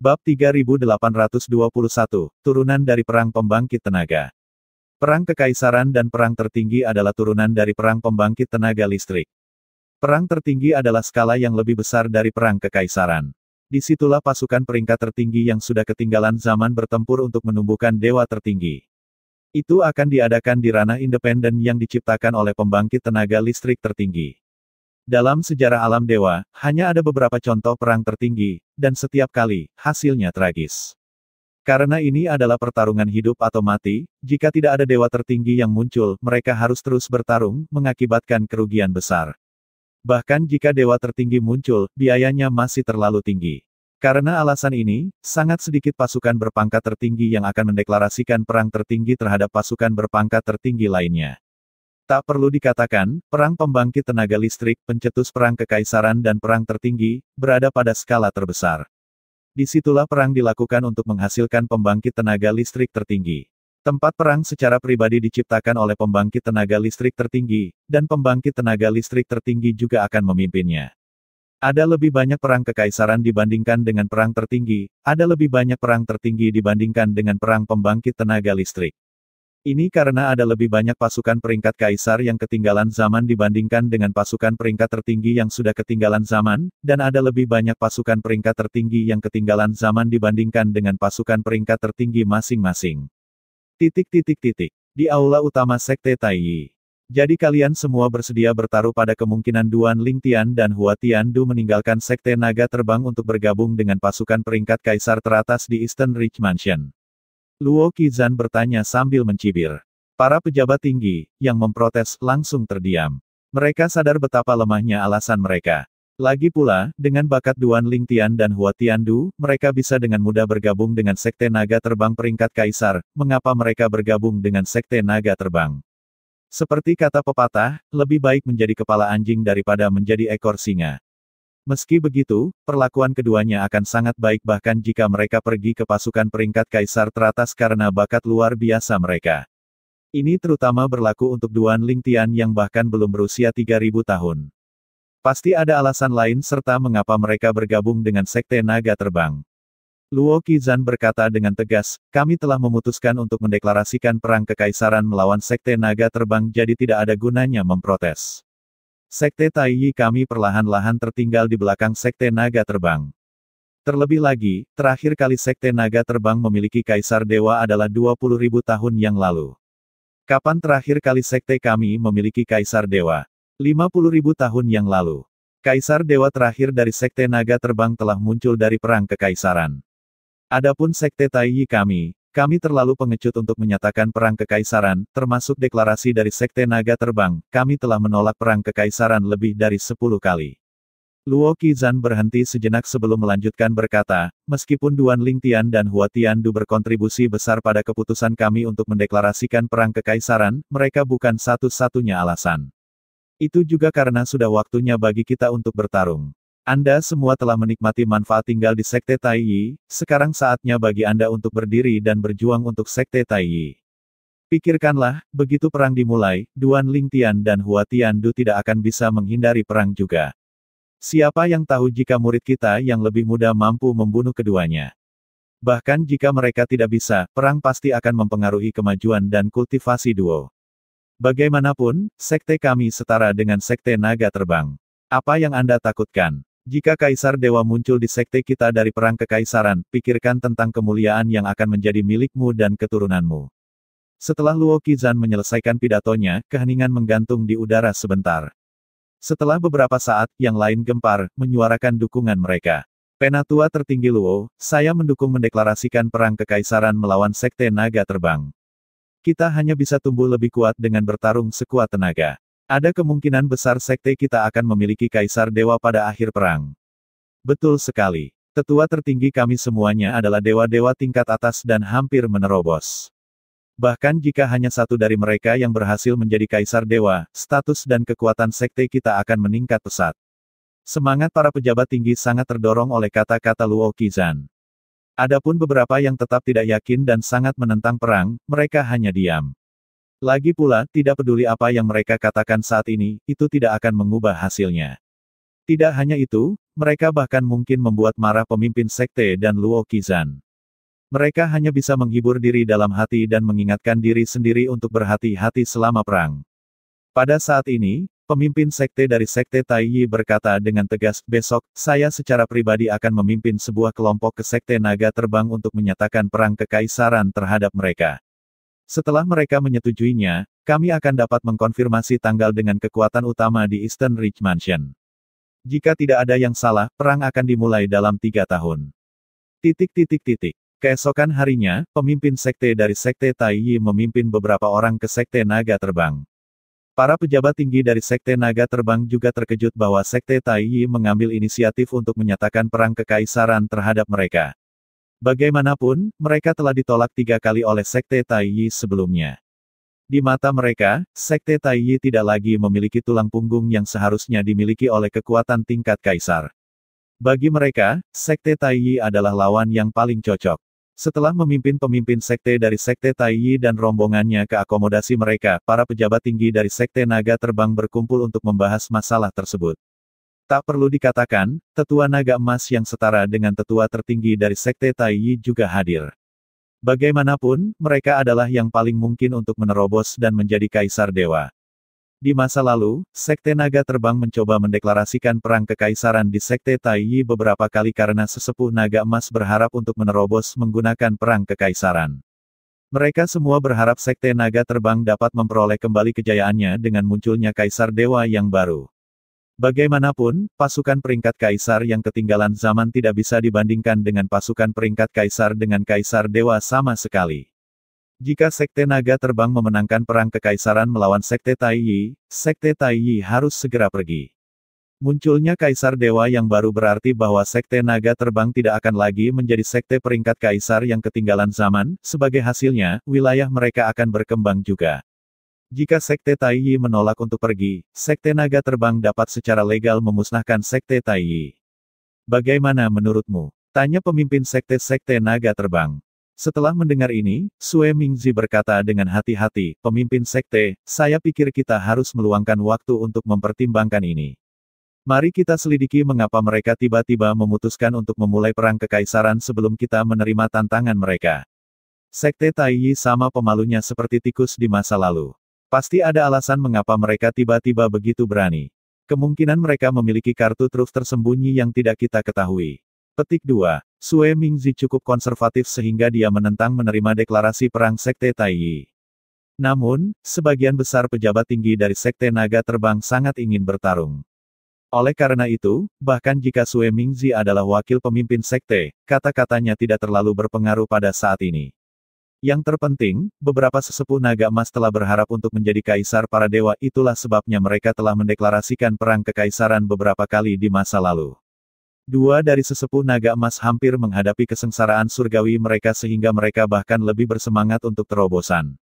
Bab 3821, Turunan dari Perang Pembangkit Tenaga. Perang Kekaisaran dan Perang Tertinggi adalah turunan dari Perang Pembangkit Tenaga Listrik. Perang Tertinggi adalah skala yang lebih besar dari Perang Kekaisaran. Disitulah pasukan peringkat tertinggi yang sudah ketinggalan zaman bertempur untuk menumbuhkan dewa tertinggi. Itu akan diadakan di ranah independen yang diciptakan oleh pembangkit tenaga listrik tertinggi. Dalam sejarah alam dewa, hanya ada beberapa contoh perang tertinggi, dan setiap kali, hasilnya tragis. Karena ini adalah pertarungan hidup atau mati, jika tidak ada dewa tertinggi yang muncul, mereka harus terus bertarung, mengakibatkan kerugian besar. Bahkan jika dewa tertinggi muncul, biayanya masih terlalu tinggi. Karena alasan ini, sangat sedikit pasukan berpangkat tertinggi yang akan mendeklarasikan perang tertinggi terhadap pasukan berpangkat tertinggi lainnya. Tak perlu dikatakan, perang pembangkit tenaga listrik, pencetus perang kekaisaran dan perang tertinggi, berada pada skala terbesar. Disitulah perang dilakukan untuk menghasilkan pembangkit tenaga listrik tertinggi. Tempat perang secara pribadi diciptakan oleh pembangkit tenaga listrik tertinggi, dan pembangkit tenaga listrik tertinggi juga akan memimpinnya. Ada lebih banyak perang kekaisaran dibandingkan dengan perang tertinggi, ada lebih banyak perang tertinggi dibandingkan dengan perang pembangkit tenaga listrik. Ini karena ada lebih banyak pasukan peringkat kaisar yang ketinggalan zaman dibandingkan dengan pasukan peringkat tertinggi yang sudah ketinggalan zaman, dan ada lebih banyak pasukan peringkat tertinggi yang ketinggalan zaman dibandingkan dengan pasukan peringkat tertinggi masing-masing. Di aula utama Sekte Taiyi. Jadi kalian semua bersedia bertaruh pada kemungkinan Duan Lingtian dan Hua Tiandu meninggalkan Sekte Naga Terbang untuk bergabung dengan pasukan peringkat kaisar teratas di Eastern Ridge Mansion. Luo Qizhan bertanya sambil mencibir. Para pejabat tinggi, yang memprotes, langsung terdiam. Mereka sadar betapa lemahnya alasan mereka. Lagi pula, dengan bakat Duan Lingtian dan Hua Tiandu, mereka bisa dengan mudah bergabung dengan Sekte Naga Terbang peringkat kaisar, mengapa mereka bergabung dengan Sekte Naga Terbang? Seperti kata pepatah, lebih baik menjadi kepala anjing daripada menjadi ekor singa. Meski begitu, perlakuan keduanya akan sangat baik bahkan jika mereka pergi ke pasukan peringkat kaisar teratas karena bakat luar biasa mereka. Ini terutama berlaku untuk Duan Lingtian yang bahkan belum berusia 3000 tahun. Pasti ada alasan lain serta mengapa mereka bergabung dengan Sekte Naga Terbang. Luo Qizhan berkata dengan tegas, kami telah memutuskan untuk mendeklarasikan perang kekaisaran melawan Sekte Naga Terbang jadi tidak ada gunanya memprotes. Sekte Taiyi kami perlahan-lahan tertinggal di belakang Sekte Naga Terbang. Terlebih lagi, terakhir kali Sekte Naga Terbang memiliki Kaisar Dewa adalah 20.000 tahun yang lalu. Kapan terakhir kali Sekte kami memiliki Kaisar Dewa? 50.000 tahun yang lalu. Kaisar Dewa terakhir dari Sekte Naga Terbang telah muncul dari Perang Kekaisaran. Adapun Sekte Taiyi kami terlalu pengecut untuk menyatakan perang kekaisaran, termasuk deklarasi dari Sekte Naga Terbang, kami telah menolak perang kekaisaran lebih dari 10 kali. Luo Qizhan berhenti sejenak sebelum melanjutkan berkata, meskipun Duan Lingtian dan Hua Tiandu berkontribusi besar pada keputusan kami untuk mendeklarasikan perang kekaisaran, mereka bukan satu-satunya alasan. Itu juga karena sudah waktunya bagi kita untuk bertarung. Anda semua telah menikmati manfaat tinggal di Sekte Taiyi, sekarang saatnya bagi Anda untuk berdiri dan berjuang untuk Sekte Taiyi. Pikirkanlah, begitu perang dimulai, Duan Lingtian dan Hua Tiandu tidak akan bisa menghindari perang juga. Siapa yang tahu jika murid kita yang lebih muda mampu membunuh keduanya? Bahkan jika mereka tidak bisa, perang pasti akan mempengaruhi kemajuan dan kultivasi duo. Bagaimanapun, Sekte kami setara dengan Sekte Naga Terbang. Apa yang Anda takutkan? Jika Kaisar Dewa muncul di sekte kita dari perang kekaisaran, pikirkan tentang kemuliaan yang akan menjadi milikmu dan keturunanmu. Setelah Luo Qizhan menyelesaikan pidatonya, keheningan menggantung di udara sebentar. Setelah beberapa saat, yang lain gempar, menyuarakan dukungan mereka. Penatua tertinggi Luo, saya mendukung mendeklarasikan perang kekaisaran melawan Sekte Naga Terbang. Kita hanya bisa tumbuh lebih kuat dengan bertarung sekuat tenaga. Ada kemungkinan besar sekte kita akan memiliki Kaisar Dewa pada akhir perang. Betul sekali. Tetua tertinggi kami semuanya adalah dewa-dewa tingkat atas dan hampir menerobos. Bahkan jika hanya satu dari mereka yang berhasil menjadi Kaisar Dewa, status dan kekuatan sekte kita akan meningkat pesat. Semangat para pejabat tinggi sangat terdorong oleh kata-kata Luo Qizhan. Adapun beberapa yang tetap tidak yakin dan sangat menentang perang, mereka hanya diam. Lagi pula, tidak peduli apa yang mereka katakan saat ini, itu tidak akan mengubah hasilnya. Tidak hanya itu, mereka bahkan mungkin membuat marah pemimpin sekte dan Luo Qizan. Mereka hanya bisa menghibur diri dalam hati dan mengingatkan diri sendiri untuk berhati-hati selama perang. Pada saat ini, pemimpin sekte dari sekte Taiyi berkata dengan tegas, besok, saya secara pribadi akan memimpin sebuah kelompok ke sekte naga terbang untuk menyatakan perang kekaisaran terhadap mereka. Setelah mereka menyetujuinya, kami akan dapat mengkonfirmasi tanggal dengan kekuatan utama di Eastern Ridge Mansion. Jika tidak ada yang salah, perang akan dimulai dalam 3 tahun. Keesokan harinya, pemimpin sekte dari sekte Taiyi memimpin beberapa orang ke sekte naga terbang. Para pejabat tinggi dari sekte naga terbang juga terkejut bahwa sekte Taiyi mengambil inisiatif untuk menyatakan perang kekaisaran terhadap mereka. Bagaimanapun, mereka telah ditolak 3 kali oleh sekte Taiyi sebelumnya. Di mata mereka, sekte Taiyi tidak lagi memiliki tulang punggung yang seharusnya dimiliki oleh kekuatan tingkat kaisar. Bagi mereka, sekte Taiyi adalah lawan yang paling cocok. Setelah memimpin pemimpin sekte dari sekte Taiyi dan rombongannya ke akomodasi mereka, para pejabat tinggi dari sekte naga terbang berkumpul untuk membahas masalah tersebut. Tak perlu dikatakan, tetua naga emas yang setara dengan tetua tertinggi dari sekte Taiyi juga hadir. Bagaimanapun, mereka adalah yang paling mungkin untuk menerobos dan menjadi kaisar dewa. Di masa lalu, sekte naga terbang mencoba mendeklarasikan perang kekaisaran di sekte Taiyi beberapa kali karena sesepuh naga emas berharap untuk menerobos menggunakan perang kekaisaran. Mereka semua berharap sekte naga terbang dapat memperoleh kembali kejayaannya dengan munculnya kaisar dewa yang baru. Bagaimanapun, pasukan peringkat kaisar yang ketinggalan zaman tidak bisa dibandingkan dengan pasukan peringkat kaisar dengan kaisar dewa sama sekali. Jika sekte naga terbang memenangkan perang kekaisaran melawan sekte Taiyi harus segera pergi. Munculnya kaisar dewa yang baru berarti bahwa sekte naga terbang tidak akan lagi menjadi sekte peringkat kaisar yang ketinggalan zaman, sebagai hasilnya, wilayah mereka akan berkembang juga. Jika sekte Taiyi menolak untuk pergi, sekte naga terbang dapat secara legal memusnahkan sekte Taiyi. Bagaimana menurutmu? Tanya pemimpin sekte naga terbang. Setelah mendengar ini, Sue Mingzi berkata dengan hati-hati, pemimpin sekte, saya pikir kita harus meluangkan waktu untuk mempertimbangkan ini. Mari kita selidiki mengapa mereka tiba-tiba memutuskan untuk memulai perang kekaisaran sebelum kita menerima tantangan mereka. Sekte Taiyi sama pemalunya seperti tikus di masa lalu. Pasti ada alasan mengapa mereka tiba-tiba begitu berani. Kemungkinan mereka memiliki kartu truf tersembunyi yang tidak kita ketahui. Petik 2. Sue Mingzi cukup konservatif sehingga dia menentang menerima deklarasi perang sekte Taiyi. Namun, sebagian besar pejabat tinggi dari sekte naga terbang sangat ingin bertarung. Oleh karena itu, bahkan jika Sue Mingzi adalah wakil pemimpin sekte, kata-katanya tidak terlalu berpengaruh pada saat ini. Yang terpenting, beberapa sesepuh naga emas telah berharap untuk menjadi kaisar para dewa, itulah sebabnya mereka telah mendeklarasikan perang kekaisaran beberapa kali di masa lalu. 2 dari sesepuh naga emas hampir menghadapi kesengsaraan surgawi mereka sehingga mereka bahkan lebih bersemangat untuk terobosan.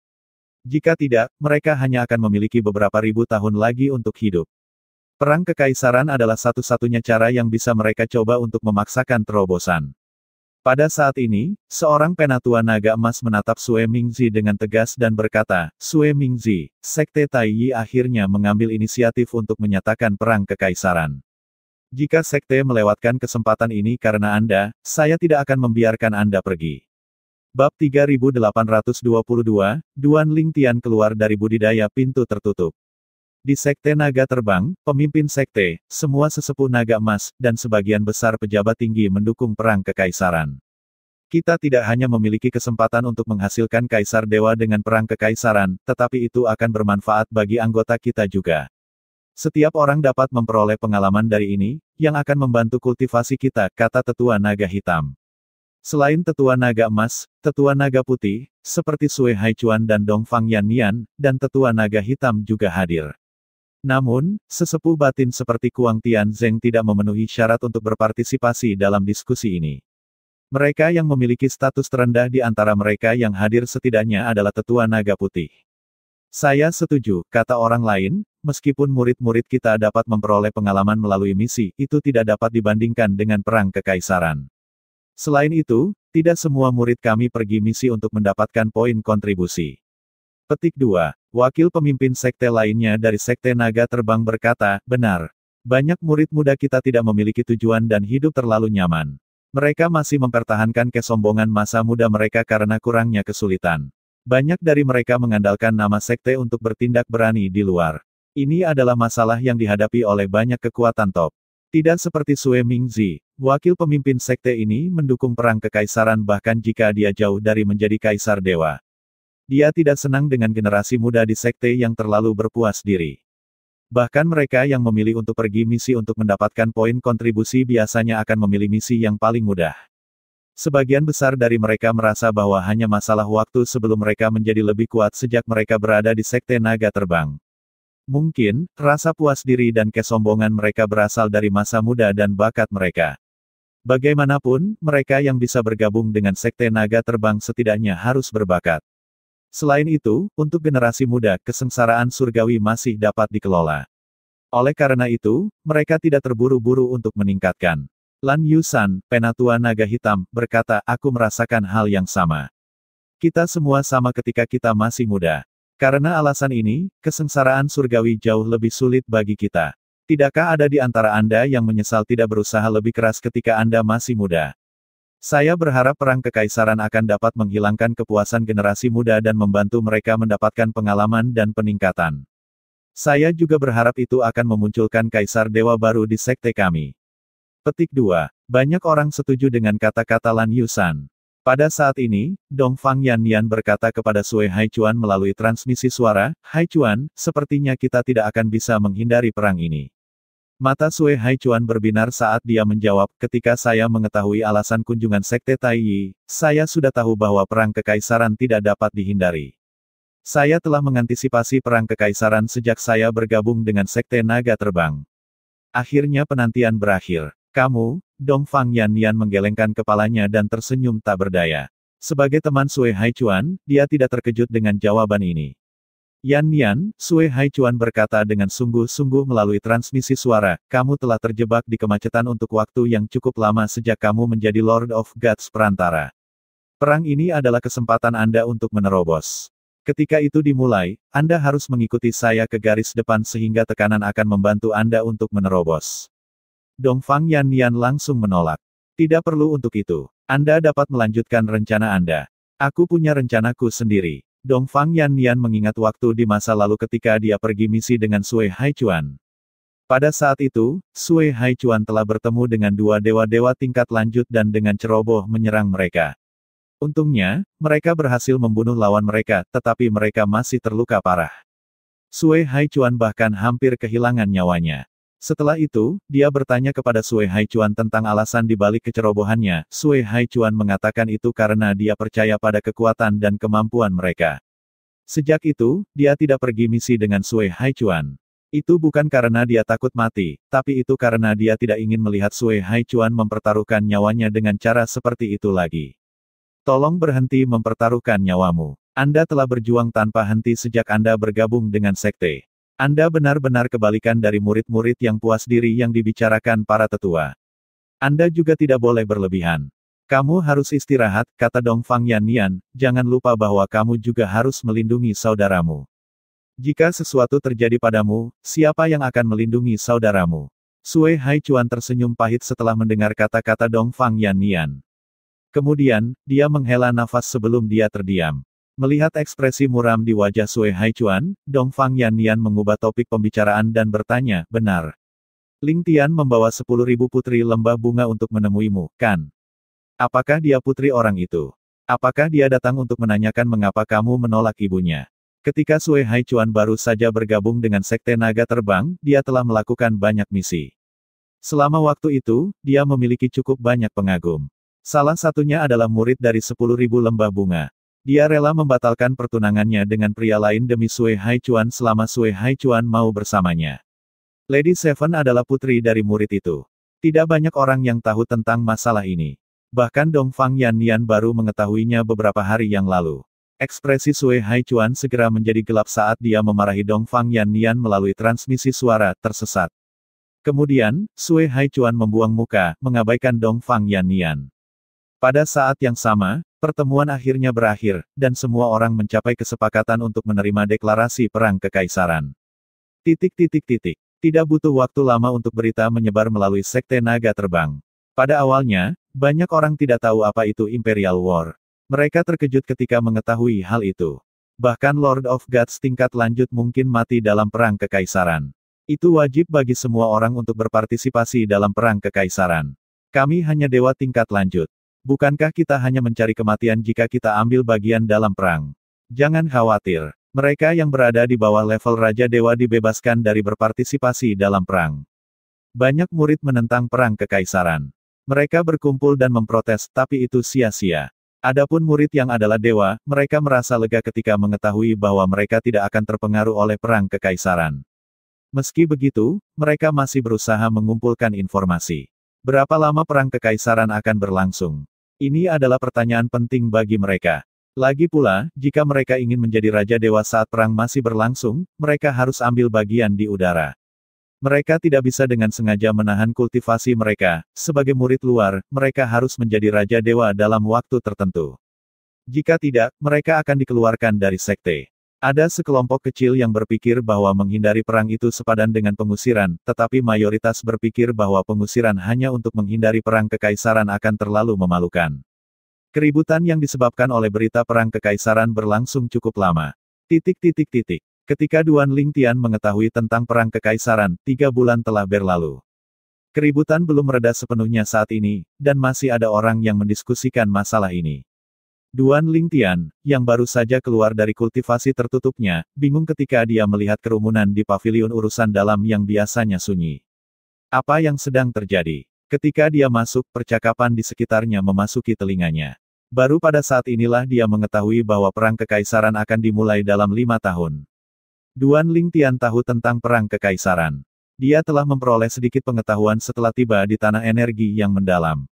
Jika tidak, mereka hanya akan memiliki beberapa ribu tahun lagi untuk hidup. Perang kekaisaran adalah satu-satunya cara yang bisa mereka coba untuk memaksakan terobosan. Pada saat ini, seorang penatua naga emas menatap Sue Mingzi dengan tegas dan berkata, Sue Mingzi, sekte Taiyi akhirnya mengambil inisiatif untuk menyatakan perang kekaisaran. Jika sekte melewatkan kesempatan ini karena Anda, saya tidak akan membiarkan Anda pergi. Bab 3822, Duan Lingtian keluar dari budidaya pintu tertutup. Di sekte naga terbang, pemimpin sekte, semua sesepuh naga emas, dan sebagian besar pejabat tinggi mendukung perang kekaisaran. Kita tidak hanya memiliki kesempatan untuk menghasilkan kaisar dewa dengan perang kekaisaran, tetapi itu akan bermanfaat bagi anggota kita juga. Setiap orang dapat memperoleh pengalaman dari ini, yang akan membantu kultivasi kita, kata tetua naga hitam. Selain tetua naga emas, tetua naga putih, seperti Sue Haichuan dan Dong Fang Yannian, dan tetua naga hitam juga hadir. Namun, sesepuh batin seperti Kuang Tianzeng tidak memenuhi syarat untuk berpartisipasi dalam diskusi ini. Mereka yang memiliki status terendah di antara mereka yang hadir setidaknya adalah tetua naga putih. Saya setuju, kata orang lain, meskipun murid-murid kita dapat memperoleh pengalaman melalui misi, itu tidak dapat dibandingkan dengan perang kekaisaran. Selain itu, tidak semua murid kami pergi misi untuk mendapatkan poin kontribusi. Petik 2. Wakil pemimpin sekte lainnya dari sekte naga terbang berkata, benar. Banyak murid muda kita tidak memiliki tujuan dan hidup terlalu nyaman. Mereka masih mempertahankan kesombongan masa muda mereka karena kurangnya kesulitan. Banyak dari mereka mengandalkan nama sekte untuk bertindak berani di luar. Ini adalah masalah yang dihadapi oleh banyak kekuatan top. Tidak seperti Sue Mingzi, wakil pemimpin sekte ini mendukung perang kekaisaran bahkan jika dia jauh dari menjadi kaisar dewa. Dia tidak senang dengan generasi muda di sekte yang terlalu berpuas diri. Bahkan mereka yang memilih untuk pergi misi untuk mendapatkan poin kontribusi biasanya akan memilih misi yang paling mudah. Sebagian besar dari mereka merasa bahwa hanya masalah waktu sebelum mereka menjadi lebih kuat sejak mereka berada di sekte naga terbang. Mungkin, rasa puas diri dan kesombongan mereka berasal dari masa muda dan bakat mereka. Bagaimanapun, mereka yang bisa bergabung dengan sekte naga terbang setidaknya harus berbakat. Selain itu, untuk generasi muda, kesengsaraan surgawi masih dapat dikelola. Oleh karena itu, mereka tidak terburu-buru untuk meningkatkan. Lan Yusan, penatua naga hitam, berkata, aku merasakan hal yang sama. Kita semua sama ketika kita masih muda. Karena alasan ini, kesengsaraan surgawi jauh lebih sulit bagi kita. Tidakkah ada di antara Anda yang menyesal tidak berusaha lebih keras ketika Anda masih muda? Saya berharap perang kekaisaran akan dapat menghilangkan kepuasan generasi muda dan membantu mereka mendapatkan pengalaman dan peningkatan. Saya juga berharap itu akan memunculkan kaisar dewa baru di sekte kami. Petik 2. Banyak orang setuju dengan kata-kata Lan Yusan. Pada saat ini, Dongfang Yannian berkata kepada Sue Haichuan melalui transmisi suara, Haichuan, sepertinya kita tidak akan bisa menghindari perang ini. Mata Sue Haichuan berbinar saat dia menjawab, ketika saya mengetahui alasan kunjungan sekte Taiyi, saya sudah tahu bahwa perang kekaisaran tidak dapat dihindari. Saya telah mengantisipasi perang kekaisaran sejak saya bergabung dengan sekte naga terbang. Akhirnya penantian berakhir. Kamu, Dongfang Yannian menggelengkan kepalanya dan tersenyum tak berdaya. Sebagai teman Sue Haichuan, dia tidak terkejut dengan jawaban ini. Yannian, Sue Haichuan berkata dengan sungguh-sungguh melalui transmisi suara, kamu telah terjebak di kemacetan untuk waktu yang cukup lama sejak kamu menjadi Lord of Gods perantara. Perang ini adalah kesempatan Anda untuk menerobos. Ketika itu dimulai, Anda harus mengikuti saya ke garis depan sehingga tekanan akan membantu Anda untuk menerobos. Dongfang Yannian langsung menolak. Tidak perlu untuk itu. Anda dapat melanjutkan rencana Anda. Aku punya rencanaku sendiri. Dongfang Yannian mengingat waktu di masa lalu ketika dia pergi misi dengan Sue Haichuan. Pada saat itu, Sue Haichuan telah bertemu dengan dua dewa-dewa tingkat lanjut dan dengan ceroboh menyerang mereka. Untungnya, mereka berhasil membunuh lawan mereka, tetapi mereka masih terluka parah. Sue Haichuan bahkan hampir kehilangan nyawanya. Setelah itu, dia bertanya kepada Sue Haichuan tentang alasan dibalik kecerobohannya. Sue Haichuan mengatakan itu karena dia percaya pada kekuatan dan kemampuan mereka. Sejak itu, dia tidak pergi misi dengan Sue Haichuan. Itu bukan karena dia takut mati, tapi itu karena dia tidak ingin melihat Sue Haichuan mempertaruhkan nyawanya dengan cara seperti itu lagi. Tolong berhenti mempertaruhkan nyawamu. Anda telah berjuang tanpa henti sejak Anda bergabung dengan sekte. Anda benar-benar kebalikan dari murid-murid yang puas diri yang dibicarakan para tetua. Anda juga tidak boleh berlebihan. Kamu harus istirahat, kata Dongfang Yannian, jangan lupa bahwa kamu juga harus melindungi saudaramu. Jika sesuatu terjadi padamu, siapa yang akan melindungi saudaramu? Sue Haichuan tersenyum pahit setelah mendengar kata-kata Dongfang Yannian. Kemudian, dia menghela nafas sebelum dia terdiam. Melihat ekspresi muram di wajah Sue Haichuan, Dongfang Yannian mengubah topik pembicaraan dan bertanya, benar. Ling Tian membawa 10.000 putri lembah bunga untuk menemuimu, kan? Apakah dia putri orang itu? Apakah dia datang untuk menanyakan mengapa kamu menolak ibunya? Ketika Sue Haichuan baru saja bergabung dengan sekte naga terbang, dia telah melakukan banyak misi. Selama waktu itu, dia memiliki cukup banyak pengagum. Salah satunya adalah murid dari 10.000 lembah bunga. Dia rela membatalkan pertunangannya dengan pria lain demi Sue Haichuan selama Sue Haichuan mau bersamanya. Lady Seven adalah putri dari murid itu. Tidak banyak orang yang tahu tentang masalah ini. Bahkan Dongfang Yannian baru mengetahuinya beberapa hari yang lalu. Ekspresi Sue Haichuan segera menjadi gelap saat dia memarahi Dongfang Yannian melalui transmisi suara tersesat. Kemudian, Sue Haichuan membuang muka, mengabaikan Dongfang Yannian. Pada saat yang sama, pertemuan akhirnya berakhir, dan semua orang mencapai kesepakatan untuk menerima deklarasi perang kekaisaran. Tidak butuh waktu lama untuk berita menyebar melalui Sekte Naga Terbang. Pada awalnya, banyak orang tidak tahu apa itu Imperial War. Mereka terkejut ketika mengetahui hal itu. Bahkan Lord of Gods tingkat lanjut mungkin mati dalam perang kekaisaran. Itu wajib bagi semua orang untuk berpartisipasi dalam perang kekaisaran. Kami hanya dewa tingkat lanjut. Bukankah kita hanya mencari kematian jika kita ambil bagian dalam perang? Jangan khawatir. Mereka yang berada di bawah level Raja Dewa dibebaskan dari berpartisipasi dalam perang. Banyak murid menentang perang kekaisaran. Mereka berkumpul dan memprotes, tapi itu sia-sia. Adapun murid yang adalah dewa, mereka merasa lega ketika mengetahui bahwa mereka tidak akan terpengaruh oleh perang kekaisaran. Meski begitu, mereka masih berusaha mengumpulkan informasi. Berapa lama perang kekaisaran akan berlangsung? Ini adalah pertanyaan penting bagi mereka. Lagi pula, jika mereka ingin menjadi Raja Dewa saat perang masih berlangsung, mereka harus ambil bagian di udara. Mereka tidak bisa dengan sengaja menahan kultivasi mereka. Sebagai murid luar, mereka harus menjadi Raja Dewa dalam waktu tertentu. Jika tidak, mereka akan dikeluarkan dari sekte. Ada sekelompok kecil yang berpikir bahwa menghindari perang itu sepadan dengan pengusiran, tetapi mayoritas berpikir bahwa pengusiran hanya untuk menghindari perang kekaisaran akan terlalu memalukan. Keributan yang disebabkan oleh berita perang kekaisaran berlangsung cukup lama. Ketika Duan Lingtian mengetahui tentang perang kekaisaran, 3 bulan telah berlalu. Keributan belum mereda sepenuhnya saat ini, dan masih ada orang yang mendiskusikan masalah ini. Duan Lingtian, yang baru saja keluar dari kultivasi tertutupnya, bingung ketika dia melihat kerumunan di pavilion urusan dalam yang biasanya sunyi. Apa yang sedang terjadi? Ketika dia masuk, percakapan di sekitarnya memasuki telinganya. Baru pada saat inilah dia mengetahui bahwa perang kekaisaran akan dimulai dalam 5 tahun. Duan Lingtian tahu tentang perang kekaisaran. Dia telah memperoleh sedikit pengetahuan setelah tiba di tanah energi yang mendalam.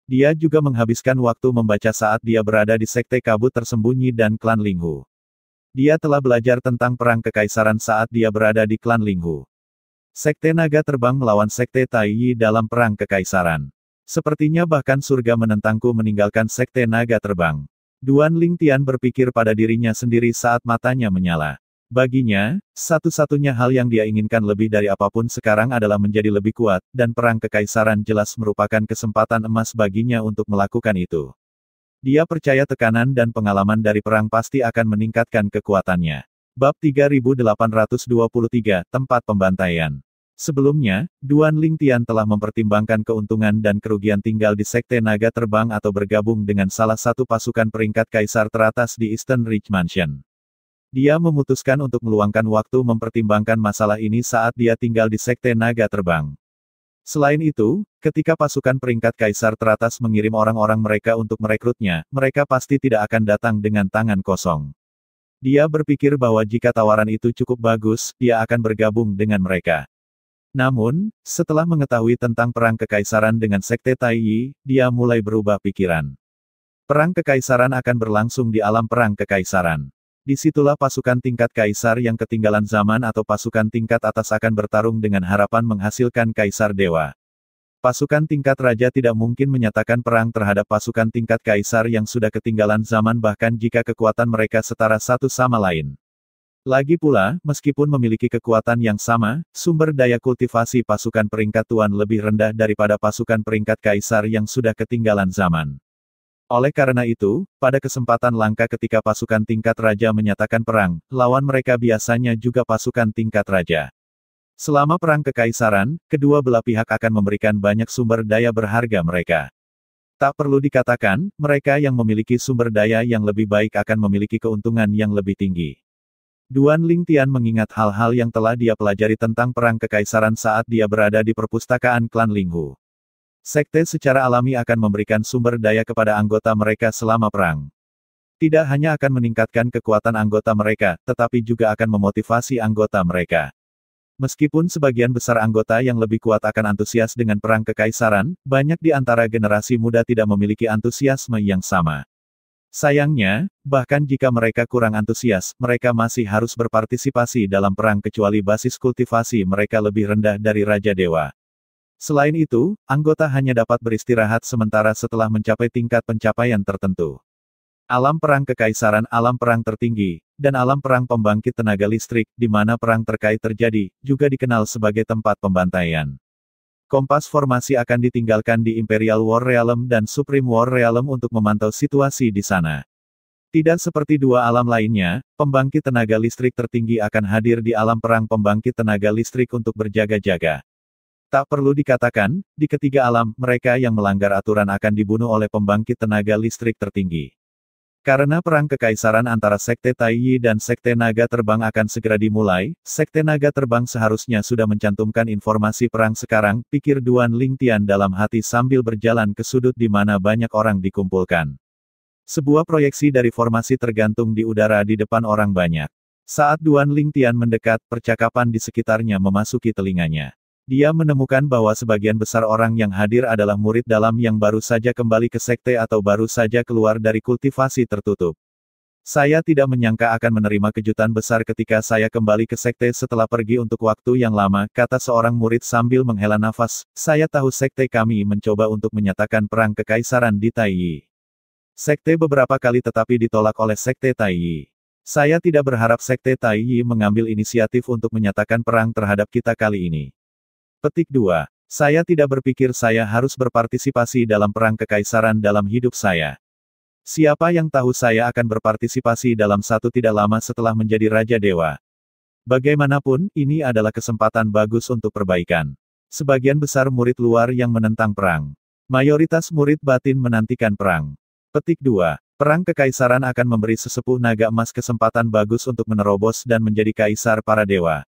Dia juga menghabiskan waktu membaca saat dia berada di Sekte Kabut Tersembunyi dan Klan Linghu. Dia telah belajar tentang perang kekaisaran saat dia berada di Klan Linghu. Sekte Naga Terbang melawan Sekte Tai Yi dalam perang kekaisaran. Sepertinya bahkan surga menentangku meninggalkan Sekte Naga Terbang. Duan Lingtian berpikir pada dirinya sendiri saat matanya menyala. Baginya, satu-satunya hal yang dia inginkan lebih dari apapun sekarang adalah menjadi lebih kuat, dan perang kekaisaran jelas merupakan kesempatan emas baginya untuk melakukan itu. Dia percaya tekanan dan pengalaman dari perang pasti akan meningkatkan kekuatannya. Bab 3823, Tempat Pembantaian. Sebelumnya, Duan Lingtian telah mempertimbangkan keuntungan dan kerugian tinggal di Sekte Naga Terbang atau bergabung dengan salah satu pasukan peringkat kaisar teratas di Eastern Ridge Mansion. Dia memutuskan untuk meluangkan waktu mempertimbangkan masalah ini saat dia tinggal di Sekte Naga Terbang. Selain itu, ketika pasukan peringkat kaisar teratas mengirim orang-orang mereka untuk merekrutnya, mereka pasti tidak akan datang dengan tangan kosong. Dia berpikir bahwa jika tawaran itu cukup bagus, dia akan bergabung dengan mereka. Namun, setelah mengetahui tentang perang kekaisaran dengan Sekte Tai Yi, dia mulai berubah pikiran. Perang kekaisaran akan berlangsung di alam perang kekaisaran. Disitulah pasukan tingkat kaisar yang ketinggalan zaman atau pasukan tingkat atas akan bertarung dengan harapan menghasilkan kaisar dewa. Pasukan tingkat raja tidak mungkin menyatakan perang terhadap pasukan tingkat kaisar yang sudah ketinggalan zaman bahkan jika kekuatan mereka setara satu sama lain. Lagi pula, meskipun memiliki kekuatan yang sama, sumber daya kultivasi pasukan peringkat tuan lebih rendah daripada pasukan peringkat kaisar yang sudah ketinggalan zaman. Oleh karena itu, pada kesempatan langka ketika pasukan tingkat raja menyatakan perang, lawan mereka biasanya juga pasukan tingkat raja. Selama perang kekaisaran, kedua belah pihak akan memberikan banyak sumber daya berharga mereka. Tak perlu dikatakan, mereka yang memiliki sumber daya yang lebih baik akan memiliki keuntungan yang lebih tinggi. Duan Lingtian mengingat hal-hal yang telah dia pelajari tentang perang kekaisaran saat dia berada di perpustakaan Klan Linghu. Sekte secara alami akan memberikan sumber daya kepada anggota mereka selama perang. Tidak hanya akan meningkatkan kekuatan anggota mereka, tetapi juga akan memotivasi anggota mereka. Meskipun sebagian besar anggota yang lebih kuat akan antusias dengan perang kekaisaran, banyak di antara generasi muda tidak memiliki antusiasme yang sama. Sayangnya, bahkan jika mereka kurang antusias, mereka masih harus berpartisipasi dalam perang kecuali basis kultivasi mereka lebih rendah dari Raja Dewa. Selain itu, anggota hanya dapat beristirahat sementara setelah mencapai tingkat pencapaian tertentu. Alam perang kekaisaran, alam perang tertinggi, dan alam perang pembangkit tenaga listrik, di mana perang terkait terjadi, juga dikenal sebagai tempat pembantaian. Kompas formasi akan ditinggalkan di Imperial War Realm dan Supreme War Realm untuk memantau situasi di sana. Tidak seperti dua alam lainnya, pembangkit tenaga listrik tertinggi akan hadir di alam perang pembangkit tenaga listrik untuk berjaga-jaga. Tak perlu dikatakan, di ketiga alam, mereka yang melanggar aturan akan dibunuh oleh pembangkit tenaga listrik tertinggi. Karena perang kekaisaran antara Sekte Taiyi dan Sekte Naga Terbang akan segera dimulai, Sekte Naga Terbang seharusnya sudah mencantumkan informasi perang sekarang, pikir Duan Lingtian dalam hati sambil berjalan ke sudut di mana banyak orang dikumpulkan. Sebuah proyeksi dari formasi tergantung di udara di depan orang banyak. Saat Duan Lingtian mendekat, percakapan di sekitarnya memasuki telinganya. Dia menemukan bahwa sebagian besar orang yang hadir adalah murid dalam yang baru saja kembali ke sekte atau baru saja keluar dari kultivasi tertutup. Saya tidak menyangka akan menerima kejutan besar ketika saya kembali ke sekte setelah pergi untuk waktu yang lama, kata seorang murid sambil menghela nafas. Saya tahu sekte kami mencoba untuk menyatakan perang kekaisaran di Taiyi. Sekte beberapa kali tetapi ditolak oleh Sekte Taiyi. Saya tidak berharap Sekte Taiyi mengambil inisiatif untuk menyatakan perang terhadap kita kali ini. Petik 2. Saya tidak berpikir saya harus berpartisipasi dalam perang kekaisaran dalam hidup saya. Siapa yang tahu saya akan berpartisipasi dalam satu tidak lama setelah menjadi Raja Dewa. Bagaimanapun, ini adalah kesempatan bagus untuk perbaikan. Sebagian besar murid luar yang menentang perang. Mayoritas murid batin menantikan perang. Petik 2. Perang kekaisaran akan memberi sesepuh naga emas kesempatan bagus untuk menerobos dan menjadi kaisar para dewa.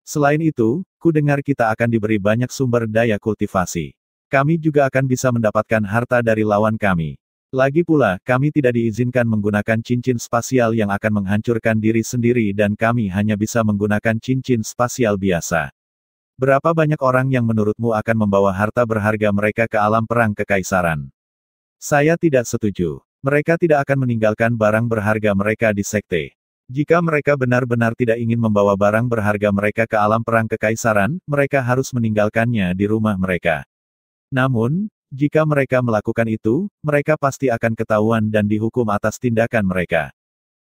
Selain itu, ku dengar kita akan diberi banyak sumber daya kultivasi. Kami juga akan bisa mendapatkan harta dari lawan kami. Lagi pula, kami tidak diizinkan menggunakan cincin spasial yang akan menghancurkan diri sendiri dan kami hanya bisa menggunakan cincin spasial biasa. Berapa banyak orang yang menurutmu akan membawa harta berharga mereka ke alam perang kekaisaran? Saya tidak setuju. Mereka tidak akan meninggalkan barang berharga mereka di sekte. Jika mereka benar-benar tidak ingin membawa barang berharga mereka ke alam perang kekaisaran, mereka harus meninggalkannya di rumah mereka. Namun, jika mereka melakukan itu, mereka pasti akan ketahuan dan dihukum atas tindakan mereka.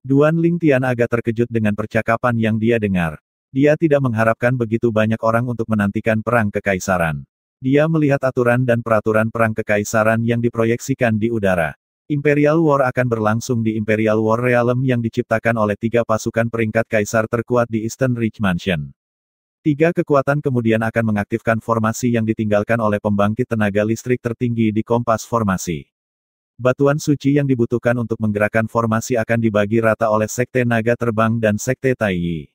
Duan Lingtian agak terkejut dengan percakapan yang dia dengar. Dia tidak mengharapkan begitu banyak orang untuk menantikan perang kekaisaran. Dia melihat aturan dan peraturan perang kekaisaran yang diproyeksikan di udara. Imperial War akan berlangsung di Imperial War Realm yang diciptakan oleh 3 pasukan peringkat kaisar terkuat di Eastern Ridge Mansion. 3 kekuatan kemudian akan mengaktifkan formasi yang ditinggalkan oleh pembangkit tenaga listrik tertinggi di kompas formasi. Batuan suci yang dibutuhkan untuk menggerakkan formasi akan dibagi rata oleh Sekte Naga Terbang dan Sekte Taiyi.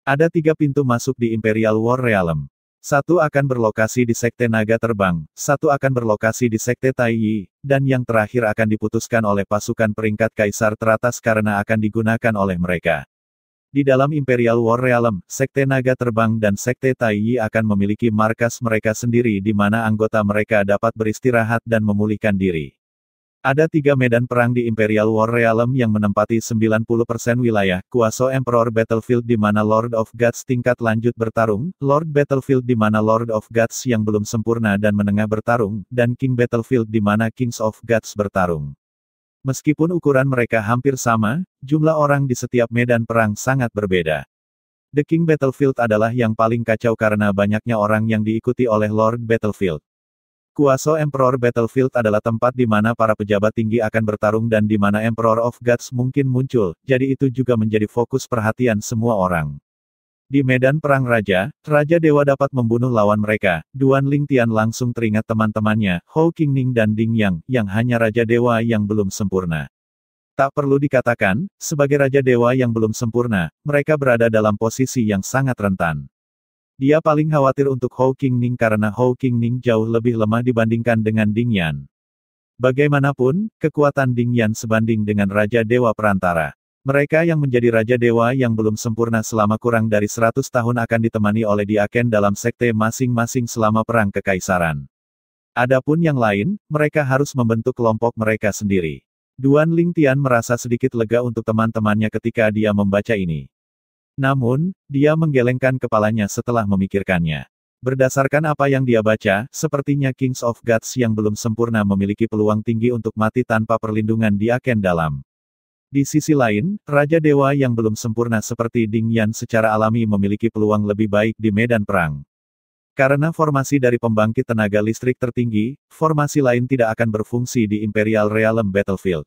Ada 3 pintu masuk di Imperial War Realm. 1 akan berlokasi di Sekte Naga Terbang, 1 akan berlokasi di Sekte Taiyi, dan yang terakhir akan diputuskan oleh pasukan peringkat kaisar teratas karena akan digunakan oleh mereka. Di dalam Imperial War Realm, Sekte Naga Terbang dan Sekte Taiyi akan memiliki markas mereka sendiri di mana anggota mereka dapat beristirahat dan memulihkan diri. Ada 3 medan perang di Imperial War Realm yang menempati 90% wilayah, Kuaso Emperor Battlefield di mana Lord of Gods tingkat lanjut bertarung, Lord Battlefield di mana Lord of Gods yang belum sempurna dan menengah bertarung, dan King Battlefield di mana Kings of Gods bertarung. Meskipun ukuran mereka hampir sama, jumlah orang di setiap medan perang sangat berbeda. The King Battlefield adalah yang paling kacau karena banyaknya orang yang diikuti oleh Lord Battlefield. Kuaso Emperor Battlefield adalah tempat di mana para pejabat tinggi akan bertarung dan di mana Emperor of Gods mungkin muncul, jadi itu juga menjadi fokus perhatian semua orang. Di medan perang Raja, Raja Dewa dapat membunuh lawan mereka. Duan Lingtian langsung teringat teman-temannya, Hou Qingning dan Ding Yang, yang hanya Raja Dewa yang belum sempurna. Tak perlu dikatakan, sebagai Raja Dewa yang belum sempurna, mereka berada dalam posisi yang sangat rentan. Dia paling khawatir untuk Hou Qingning karena Hou Qingning jauh lebih lemah dibandingkan dengan Ding Yan. Bagaimanapun, kekuatan Ding Yan sebanding dengan Raja Dewa Perantara. Mereka yang menjadi Raja Dewa yang belum sempurna selama kurang dari 100 tahun akan ditemani oleh Diaken dalam sekte masing-masing selama perang kekaisaran. Adapun yang lain, mereka harus membentuk kelompok mereka sendiri. Duan Lingtian merasa sedikit lega untuk teman-temannya ketika dia membaca ini. Namun, dia menggelengkan kepalanya setelah memikirkannya. Berdasarkan apa yang dia baca, sepertinya Kings of Gods yang belum sempurna memiliki peluang tinggi untuk mati tanpa perlindungan di Aken Dalam. Di sisi lain, Raja Dewa yang belum sempurna seperti Ding Yan secara alami memiliki peluang lebih baik di medan perang. Karena formasi dari pembangkit tenaga listrik tertinggi, formasi lain tidak akan berfungsi di Imperial Realm Battlefield.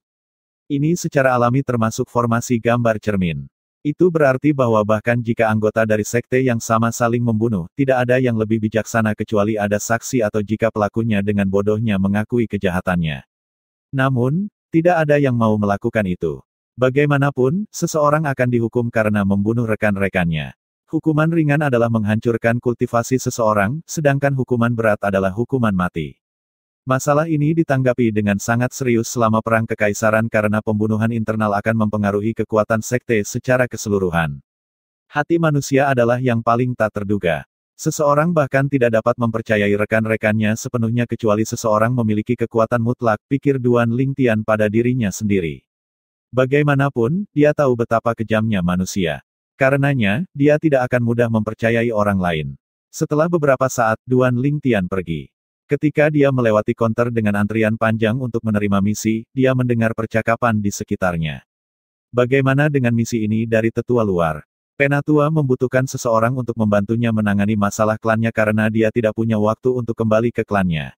Ini secara alami termasuk formasi gambar cermin. Itu berarti bahwa bahkan jika anggota dari sekte yang sama saling membunuh, tidak ada yang lebih bijaksana kecuali ada saksi atau jika pelakunya dengan bodohnya mengakui kejahatannya. Namun, tidak ada yang mau melakukan itu. Bagaimanapun, seseorang akan dihukum karena membunuh rekan-rekannya. Hukuman ringan adalah menghancurkan kultivasi seseorang, sedangkan hukuman berat adalah hukuman mati. Masalah ini ditanggapi dengan sangat serius selama Perang Kekaisaran karena pembunuhan internal akan mempengaruhi kekuatan sekte secara keseluruhan. Hati manusia adalah yang paling tak terduga. Seseorang bahkan tidak dapat mempercayai rekan-rekannya sepenuhnya kecuali seseorang memiliki kekuatan mutlak, pikir Duan Lingtian pada dirinya sendiri. Bagaimanapun, dia tahu betapa kejamnya manusia. Karenanya, dia tidak akan mudah mempercayai orang lain. Setelah beberapa saat, Duan Lingtian pergi. Ketika dia melewati konter dengan antrian panjang untuk menerima misi, dia mendengar percakapan di sekitarnya. Bagaimana dengan misi ini dari tetua luar? Penatua membutuhkan seseorang untuk membantunya menangani masalah klannya karena dia tidak punya waktu untuk kembali ke klannya.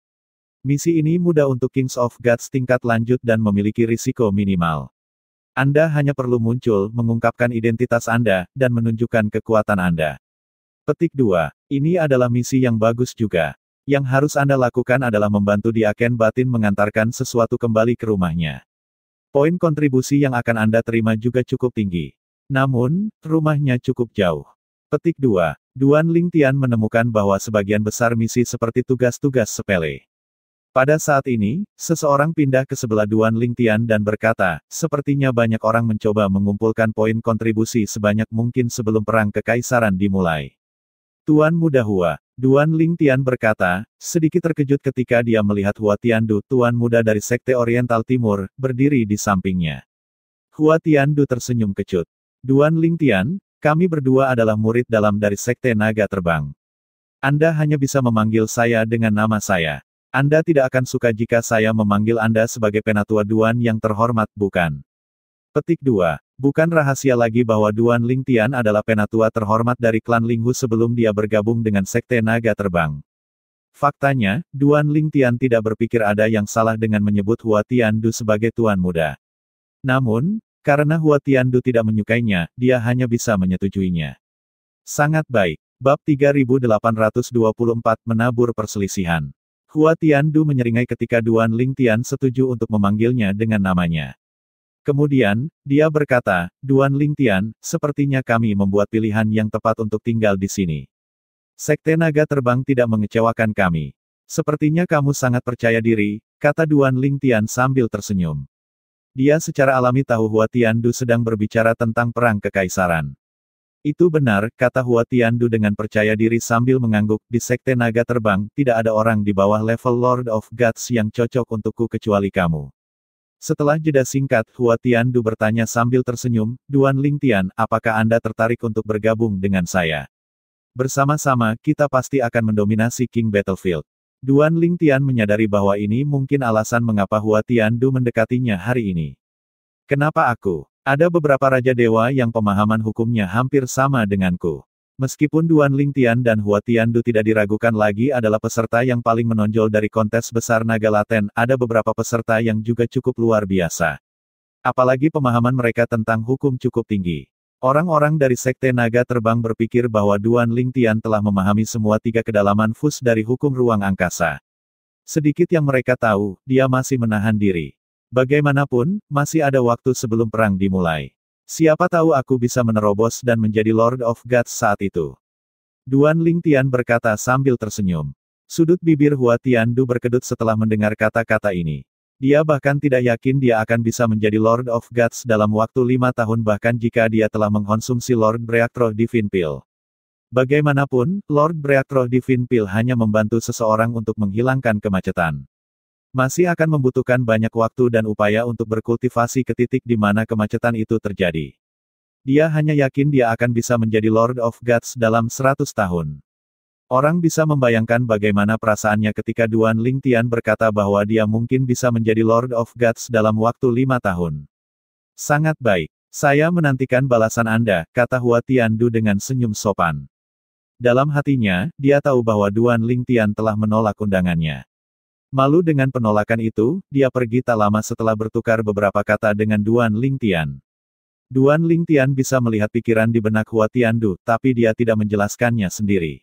Misi ini mudah untuk Kings of Gods tingkat lanjut dan memiliki risiko minimal. Anda hanya perlu muncul, mengungkapkan identitas Anda, dan menunjukkan kekuatan Anda. Petik 2. Ini adalah misi yang bagus juga. Yang harus Anda lakukan adalah membantu di Aken Batin mengantarkan sesuatu kembali ke rumahnya. Poin kontribusi yang akan Anda terima juga cukup tinggi. Namun, rumahnya cukup jauh. Petik 2. Duan Lingtian menemukan bahwa sebagian besar misi seperti tugas-tugas sepele. Pada saat ini, seseorang pindah ke sebelah Duan Lingtian dan berkata, sepertinya banyak orang mencoba mengumpulkan poin kontribusi sebanyak mungkin sebelum Perang Kekaisaran dimulai. Tuan Muda Hua. Duan Lingtian berkata, sedikit terkejut ketika dia melihat Hua Tiandu, Tuan Muda dari Sekte Oriental Timur, berdiri di sampingnya. Hua Tiandu tersenyum kecut. Duan Lingtian, kami berdua adalah murid dalam dari Sekte Naga Terbang. Anda hanya bisa memanggil saya dengan nama saya. Anda tidak akan suka jika saya memanggil Anda sebagai Penatua Duan yang terhormat, bukan? Petik 2. Bukan rahasia lagi bahwa Duan Lingtian adalah penatua terhormat dari klan Linghu sebelum dia bergabung dengan Sekte Naga Terbang. Faktanya, Duan Lingtian tidak berpikir ada yang salah dengan menyebut Hua Tiandu sebagai Tuan Muda. Namun, karena Hua Tiandu tidak menyukainya, dia hanya bisa menyetujuinya. Sangat baik. Bab 3824 Menabur Perselisihan. Hua Tiandu menyeringai ketika Duan Lingtian setuju untuk memanggilnya dengan namanya. Kemudian, dia berkata, Duan Lingtian, sepertinya kami membuat pilihan yang tepat untuk tinggal di sini. Sekte Naga Terbang tidak mengecewakan kami. Sepertinya kamu sangat percaya diri, kata Duan Lingtian sambil tersenyum. Dia secara alami tahu Hua Tiandu sedang berbicara tentang Perang Kekaisaran. Itu benar, kata Hua Tiandu dengan percaya diri sambil mengangguk, di Sekte Naga Terbang, tidak ada orang di bawah level Lord of Gods yang cocok untukku kecuali kamu. Setelah jeda singkat, Hua Tiandu bertanya sambil tersenyum, Duan Lingtian, apakah Anda tertarik untuk bergabung dengan saya? Bersama-sama, kita pasti akan mendominasi King Battlefield. Duan Lingtian menyadari bahwa ini mungkin alasan mengapa Hua Tiandu mendekatinya hari ini. Kenapa aku? Ada beberapa Raja Dewa yang pemahaman hukumnya hampir sama denganku. Meskipun Duan Lingtian dan Hua Tiandu tidak diragukan lagi adalah peserta yang paling menonjol dari kontes besar naga laten, ada beberapa peserta yang juga cukup luar biasa. Apalagi pemahaman mereka tentang hukum cukup tinggi. Orang-orang dari Sekte Naga Terbang berpikir bahwa Duan Lingtian telah memahami semua 3 kedalaman fus dari hukum ruang angkasa. Sedikit yang mereka tahu, dia masih menahan diri. Bagaimanapun, masih ada waktu sebelum perang dimulai. Siapa tahu aku bisa menerobos dan menjadi Lord of Gods saat itu. Duan Lingtian berkata sambil tersenyum. Sudut bibir Hua Tiandu berkedut setelah mendengar kata-kata ini. Dia bahkan tidak yakin dia akan bisa menjadi Lord of Gods dalam waktu 5 tahun bahkan jika dia telah mengkonsumsi Lord Breakthrough Divine Pill. Bagaimanapun, Lord Breakthrough Divine Pill hanya membantu seseorang untuk menghilangkan kemacetan. Masih akan membutuhkan banyak waktu dan upaya untuk berkultivasi ke titik di mana kemacetan itu terjadi. Dia hanya yakin dia akan bisa menjadi Lord of Gods dalam 100 tahun. Orang bisa membayangkan bagaimana perasaannya ketika Duan Lingtian berkata bahwa dia mungkin bisa menjadi Lord of Gods dalam waktu 5 tahun. Sangat baik. Saya menantikan balasan Anda, kata Hua Tiandu dengan senyum sopan. Dalam hatinya, dia tahu bahwa Duan Lingtian telah menolak undangannya. Malu dengan penolakan itu, dia pergi tak lama setelah bertukar beberapa kata dengan Duan Lingtian. Duan Lingtian bisa melihat pikiran di benak Hua Tiandu, tapi dia tidak menjelaskannya sendiri.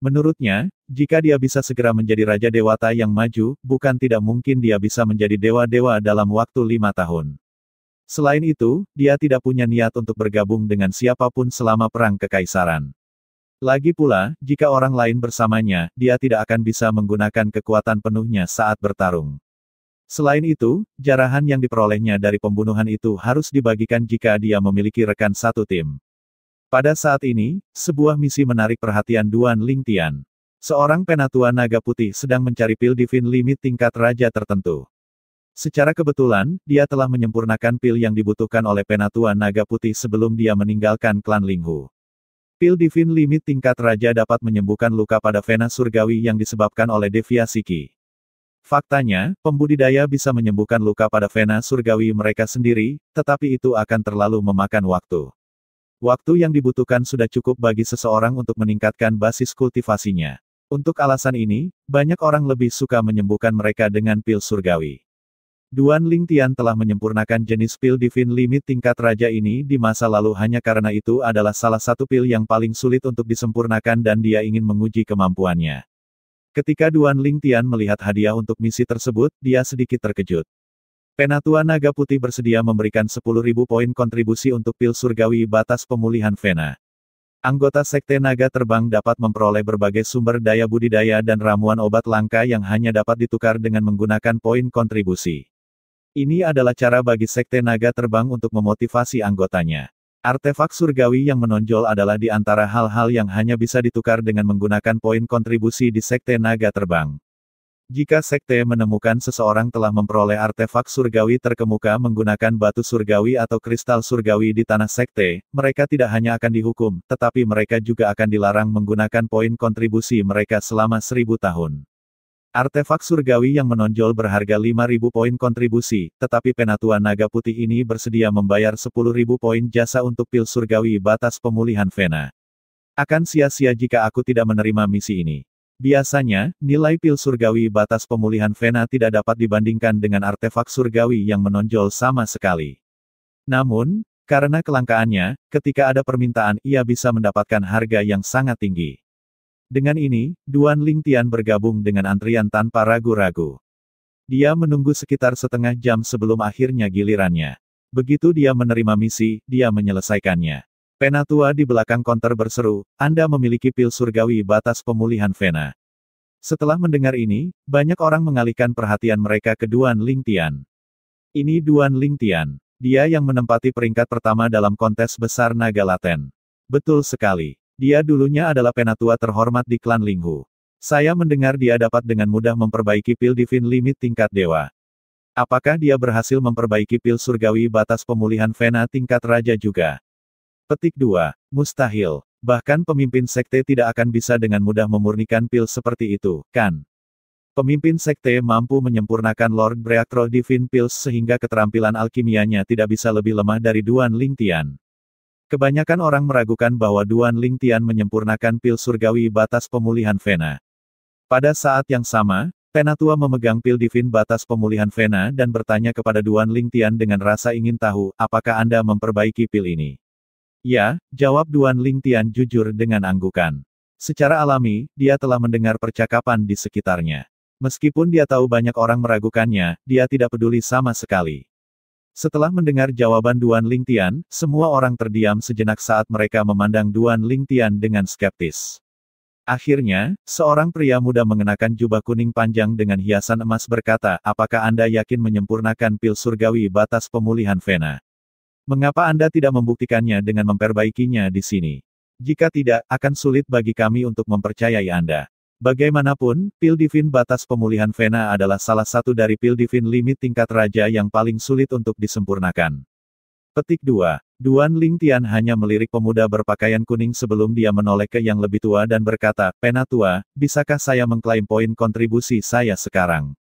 Menurutnya, jika dia bisa segera menjadi Raja Dewata yang maju, bukan tidak mungkin dia bisa menjadi dewa-dewa dalam waktu 5 tahun. Selain itu, dia tidak punya niat untuk bergabung dengan siapapun selama perang kekaisaran. Lagi pula, jika orang lain bersamanya, dia tidak akan bisa menggunakan kekuatan penuhnya saat bertarung. Selain itu, jarahan yang diperolehnya dari pembunuhan itu harus dibagikan jika dia memiliki rekan satu tim. Pada saat ini, sebuah misi menarik perhatian Duan Lingtian. Seorang penatua naga putih sedang mencari pil divine limit tingkat raja tertentu. Secara kebetulan, dia telah menyempurnakan pil yang dibutuhkan oleh penatua naga putih sebelum dia meninggalkan klan Linghu. Pil Divine Limit tingkat raja dapat menyembuhkan luka pada vena surgawi yang disebabkan oleh deviasi Qi. Faktanya, pembudidaya bisa menyembuhkan luka pada vena surgawi mereka sendiri, tetapi itu akan terlalu memakan waktu. Waktu yang dibutuhkan sudah cukup bagi seseorang untuk meningkatkan basis kultivasinya. Untuk alasan ini, banyak orang lebih suka menyembuhkan mereka dengan pil surgawi. Duan Lingtian telah menyempurnakan jenis pil Divine Limit tingkat raja ini di masa lalu hanya karena itu adalah salah satu pil yang paling sulit untuk disempurnakan dan dia ingin menguji kemampuannya. Ketika Duan Lingtian melihat hadiah untuk misi tersebut, dia sedikit terkejut. Penatua Naga Putih bersedia memberikan 10.000 poin kontribusi untuk pil surgawi batas pemulihan vena. Anggota Sekte Naga Terbang dapat memperoleh berbagai sumber daya budidaya dan ramuan obat langka yang hanya dapat ditukar dengan menggunakan poin kontribusi. Ini adalah cara bagi Sekte Naga Terbang untuk memotivasi anggotanya. Artefak surgawi yang menonjol adalah di antara hal-hal yang hanya bisa ditukar dengan menggunakan poin kontribusi di Sekte Naga Terbang. Jika Sekte menemukan seseorang telah memperoleh artefak surgawi terkemuka menggunakan batu surgawi atau kristal surgawi di tanah Sekte, mereka tidak hanya akan dihukum, tetapi mereka juga akan dilarang menggunakan poin kontribusi mereka selama 1000 tahun. Artefak surgawi yang menonjol berharga 5.000 poin kontribusi, tetapi penatua naga putih ini bersedia membayar 10.000 poin jasa untuk pil surgawi batas pemulihan vena. Akan sia-sia jika aku tidak menerima misi ini. Biasanya, nilai pil surgawi batas pemulihan vena tidak dapat dibandingkan dengan artefak surgawi yang menonjol sama sekali. Namun, karena kelangkaannya, ketika ada permintaan ia bisa mendapatkan harga yang sangat tinggi. Dengan ini, Duan Lingtian bergabung dengan antrian tanpa ragu-ragu. Dia menunggu sekitar setengah jam sebelum akhirnya gilirannya. Begitu dia menerima misi, dia menyelesaikannya. Penatua di belakang konter berseru, Anda memiliki pil surgawi batas pemulihan vena. Setelah mendengar ini, banyak orang mengalihkan perhatian mereka ke Duan Lingtian. Ini Duan Lingtian. Dia yang menempati peringkat pertama dalam kontes besar naga laten. Betul sekali. Dia dulunya adalah penatua terhormat di klan Linghu. Saya mendengar dia dapat dengan mudah memperbaiki pil Divine Limit tingkat dewa. Apakah dia berhasil memperbaiki pil surgawi batas pemulihan vena tingkat raja juga? Petik 2. Mustahil. Bahkan pemimpin sekte tidak akan bisa dengan mudah memurnikan pil seperti itu, kan? Pemimpin sekte mampu menyempurnakan Lord Breakthrough Divine Pills sehingga keterampilan alkimianya tidak bisa lebih lemah dari Duan Lingtian. Kebanyakan orang meragukan bahwa Duan Lingtian menyempurnakan pil surgawi batas pemulihan vena. Pada saat yang sama, penatua memegang pil divin batas pemulihan vena dan bertanya kepada Duan Lingtian dengan rasa ingin tahu, apakah Anda memperbaiki pil ini? Ya, jawab Duan Lingtian jujur dengan anggukan. Secara alami, dia telah mendengar percakapan di sekitarnya. Meskipun dia tahu banyak orang meragukannya, dia tidak peduli sama sekali. Setelah mendengar jawaban Duan Lingtian, semua orang terdiam sejenak saat mereka memandang Duan Lingtian dengan skeptis. Akhirnya, seorang pria muda mengenakan jubah kuning panjang dengan hiasan emas berkata, apakah Anda yakin menyempurnakan pil surgawi batas pemulihan vena? Mengapa Anda tidak membuktikannya dengan memperbaikinya di sini? Jika tidak, akan sulit bagi kami untuk mempercayai Anda. Bagaimanapun, pil divin batas pemulihan vena adalah salah satu dari pil divin limit tingkat raja yang paling sulit untuk disempurnakan. Petik 2. Duan Lingtian hanya melirik pemuda berpakaian kuning sebelum dia menoleh ke yang lebih tua dan berkata, "Penatua, bisakah saya mengklaim poin kontribusi saya sekarang?"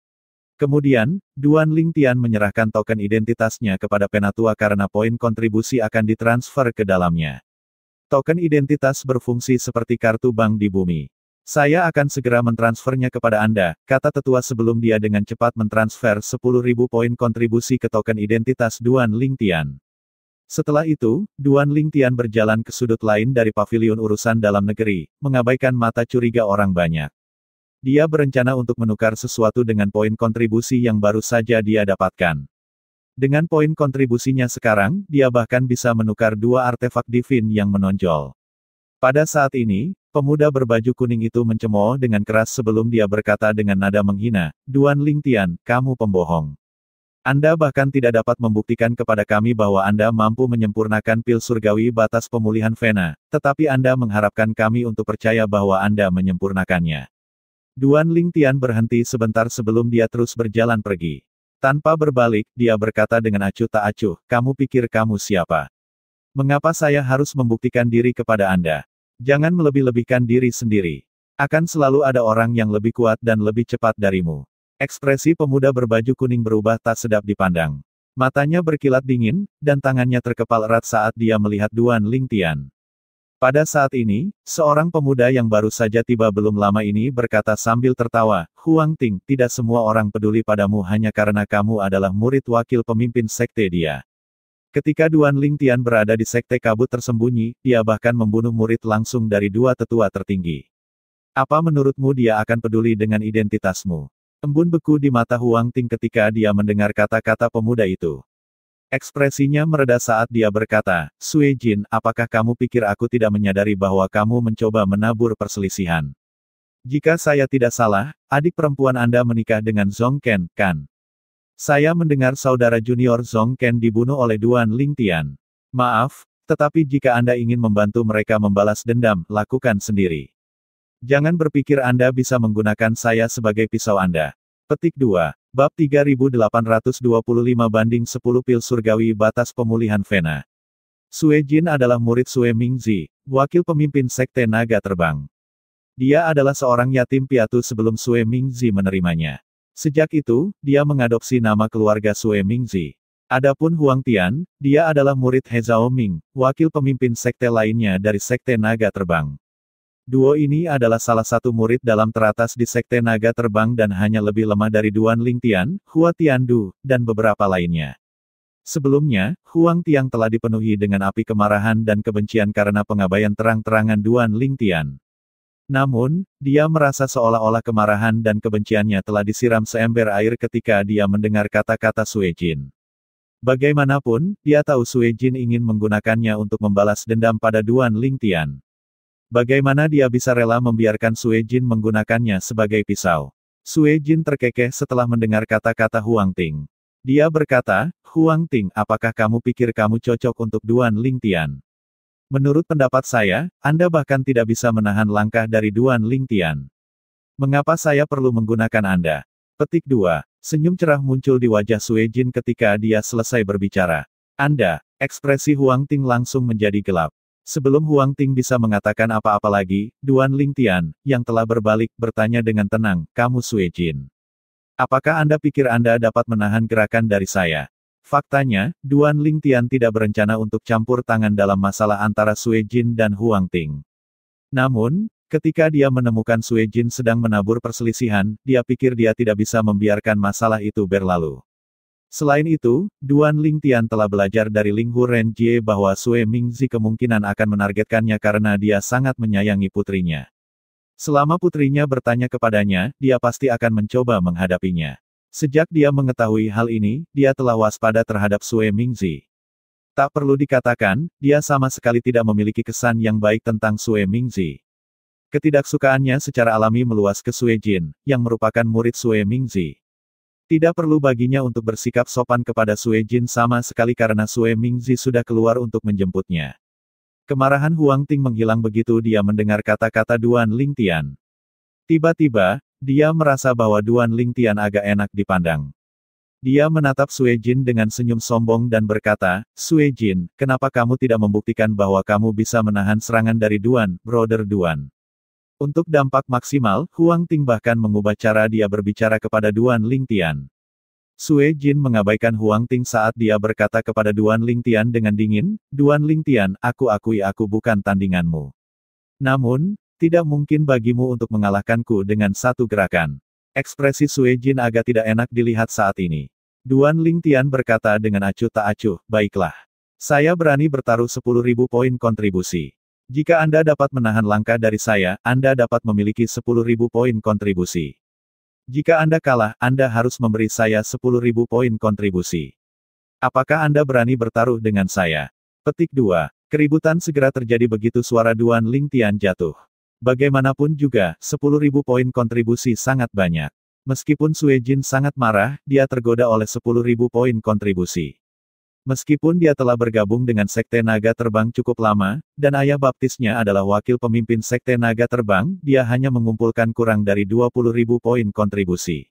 Kemudian, Duan Lingtian menyerahkan token identitasnya kepada Penatua karena poin kontribusi akan ditransfer ke dalamnya. Token identitas berfungsi seperti kartu bank di bumi. "Saya akan segera mentransfernya kepada Anda," kata tetua sebelum dia dengan cepat mentransfer 10.000 poin kontribusi ke token identitas Duan Lingtian. Setelah itu, Duan Lingtian berjalan ke sudut lain dari paviliun urusan dalam negeri, mengabaikan mata curiga orang banyak. Dia berencana untuk menukar sesuatu dengan poin kontribusi yang baru saja dia dapatkan. Dengan poin kontribusinya sekarang, dia bahkan bisa menukar 2 artefak divin yang menonjol. Pada saat ini, pemuda berbaju kuning itu mencemooh dengan keras sebelum dia berkata dengan nada menghina, "Duan Lingtian, kamu pembohong. Anda bahkan tidak dapat membuktikan kepada kami bahwa Anda mampu menyempurnakan pil surgawi batas pemulihan Vena, tetapi Anda mengharapkan kami untuk percaya bahwa Anda menyempurnakannya." Duan Lingtian berhenti sebentar sebelum dia terus berjalan pergi. Tanpa berbalik, dia berkata dengan acuh tak acuh, "Kamu pikir kamu siapa? Mengapa saya harus membuktikan diri kepada Anda? Jangan melebih-lebihkan diri sendiri. Akan selalu ada orang yang lebih kuat dan lebih cepat darimu." Ekspresi pemuda berbaju kuning berubah tak sedap dipandang. Matanya berkilat dingin, dan tangannya terkepal erat saat dia melihat Duan Lingtian. Pada saat ini, seorang pemuda yang baru saja tiba belum lama ini berkata sambil tertawa, "Huang Ting, tidak semua orang peduli padamu hanya karena kamu adalah murid wakil pemimpin sekte dia." Ketika Duan Lingtian berada di sekte kabut tersembunyi, dia bahkan membunuh murid langsung dari 2 tetua tertinggi. "Apa menurutmu dia akan peduli dengan identitasmu?" Embun beku di mata Huang Ting ketika dia mendengar kata-kata pemuda itu. Ekspresinya mereda saat dia berkata, "Sue Jin, apakah kamu pikir aku tidak menyadari bahwa kamu mencoba menabur perselisihan? Jika saya tidak salah, adik perempuan Anda menikah dengan Zhong Ken, kan? Saya mendengar saudara junior Zhong Ken dibunuh oleh Duan Lingtian. Maaf, tetapi jika Anda ingin membantu mereka membalas dendam, lakukan sendiri. Jangan berpikir Anda bisa menggunakan saya sebagai pisau Anda." Petik 2. Bab 3825/10 pil surgawi batas pemulihan Vena. Sue Jin adalah murid Sue Mingzi, wakil pemimpin sekte naga terbang. Dia adalah seorang yatim piatu sebelum Sue Mingzi menerimanya. Sejak itu, dia mengadopsi nama keluarga Sue Mingzi. Adapun Huang Tian, dia adalah murid He Zhaoming, wakil pemimpin sekte lainnya dari sekte naga terbang. Duo ini adalah salah satu murid dalam teratas di sekte naga terbang dan hanya lebih lemah dari Duan Lingtian, Hua Tiandu, dan beberapa lainnya. Sebelumnya, Huang Tiang telah dipenuhi dengan api kemarahan dan kebencian karena pengabaian terang-terangan Duan Lingtian. Namun, dia merasa seolah-olah kemarahan dan kebenciannya telah disiram seember air ketika dia mendengar kata-kata Sue Jin. Bagaimanapun, dia tahu Sue Jin ingin menggunakannya untuk membalas dendam pada Duan Lingtian. Bagaimana dia bisa rela membiarkan Sue Jin menggunakannya sebagai pisau? Sue Jin terkekeh setelah mendengar kata-kata Huang Ting. Dia berkata, "Huang Ting, apakah kamu pikir kamu cocok untuk Duan Lingtian? Menurut pendapat saya, Anda bahkan tidak bisa menahan langkah dari Duan Lingtian. Mengapa saya perlu menggunakan Anda?" Petik 2. Senyum cerah muncul di wajah Sue Jin ketika dia selesai berbicara. "Anda." Ekspresi Huang Ting langsung menjadi gelap. Sebelum Huang Ting bisa mengatakan apa-apa lagi, Duan Lingtian, yang telah berbalik, bertanya dengan tenang, "Kamu Sue Jin. Apakah Anda pikir Anda dapat menahan gerakan dari saya?" Faktanya, Duan Lingtian tidak berencana untuk campur tangan dalam masalah antara Sue Jin dan Huang Ting. Namun, ketika dia menemukan Sue Jin sedang menabur perselisihan, dia pikir dia tidak bisa membiarkan masalah itu berlalu. Selain itu, Duan Lingtian telah belajar dari Ling Hu Renjie bahwa Sue Mingzi kemungkinan akan menargetkannya karena dia sangat menyayangi putrinya. Selama putrinya bertanya kepadanya, dia pasti akan mencoba menghadapinya. Sejak dia mengetahui hal ini, dia telah waspada terhadap Sue Mingzi. Tak perlu dikatakan, dia sama sekali tidak memiliki kesan yang baik tentang Sue Mingzi. Ketidaksukaannya secara alami meluas ke Sue Jin, yang merupakan murid Sue Mingzi. Tidak perlu baginya untuk bersikap sopan kepada Sue Jin sama sekali karena Sue Mingzi sudah keluar untuk menjemputnya. Kemarahan Huang Ting menghilang begitu dia mendengar kata-kata Duan Lingtian. Tiba-tiba, dia merasa bahwa Duan Lingtian agak enak dipandang. Dia menatap Sue Jin dengan senyum sombong dan berkata, Sue Jin, kenapa kamu tidak membuktikan bahwa kamu bisa menahan serangan dari Duan, Brother Duan? Untuk dampak maksimal, Huang Ting bahkan mengubah cara dia berbicara kepada Duan Lingtian. Sue Jin mengabaikan Huang Ting saat dia berkata kepada Duan Lingtian dengan dingin, Duan Lingtian, aku akui aku bukan tandinganmu. Namun, tidak mungkin bagimu untuk mengalahkanku dengan satu gerakan. Ekspresi Sue Jin agak tidak enak dilihat saat ini. Duan Lingtian berkata dengan acuh tak acuh, baiklah. Saya berani bertaruh 10.000 poin kontribusi. Jika Anda dapat menahan langkah dari saya, Anda dapat memiliki 10.000 poin kontribusi. Jika Anda kalah, Anda harus memberi saya 10.000 poin kontribusi. Apakah Anda berani bertaruh dengan saya? Petik 2. Keributan segera terjadi begitu suara Duan Lingtian jatuh. Bagaimanapun juga, 10.000 poin kontribusi sangat banyak. Meskipun Sue Jin sangat marah, dia tergoda oleh 10.000 poin kontribusi. Meskipun dia telah bergabung dengan Sekte Naga Terbang cukup lama, dan ayah baptisnya adalah wakil pemimpin Sekte Naga Terbang, dia hanya mengumpulkan kurang dari 20.000 poin kontribusi.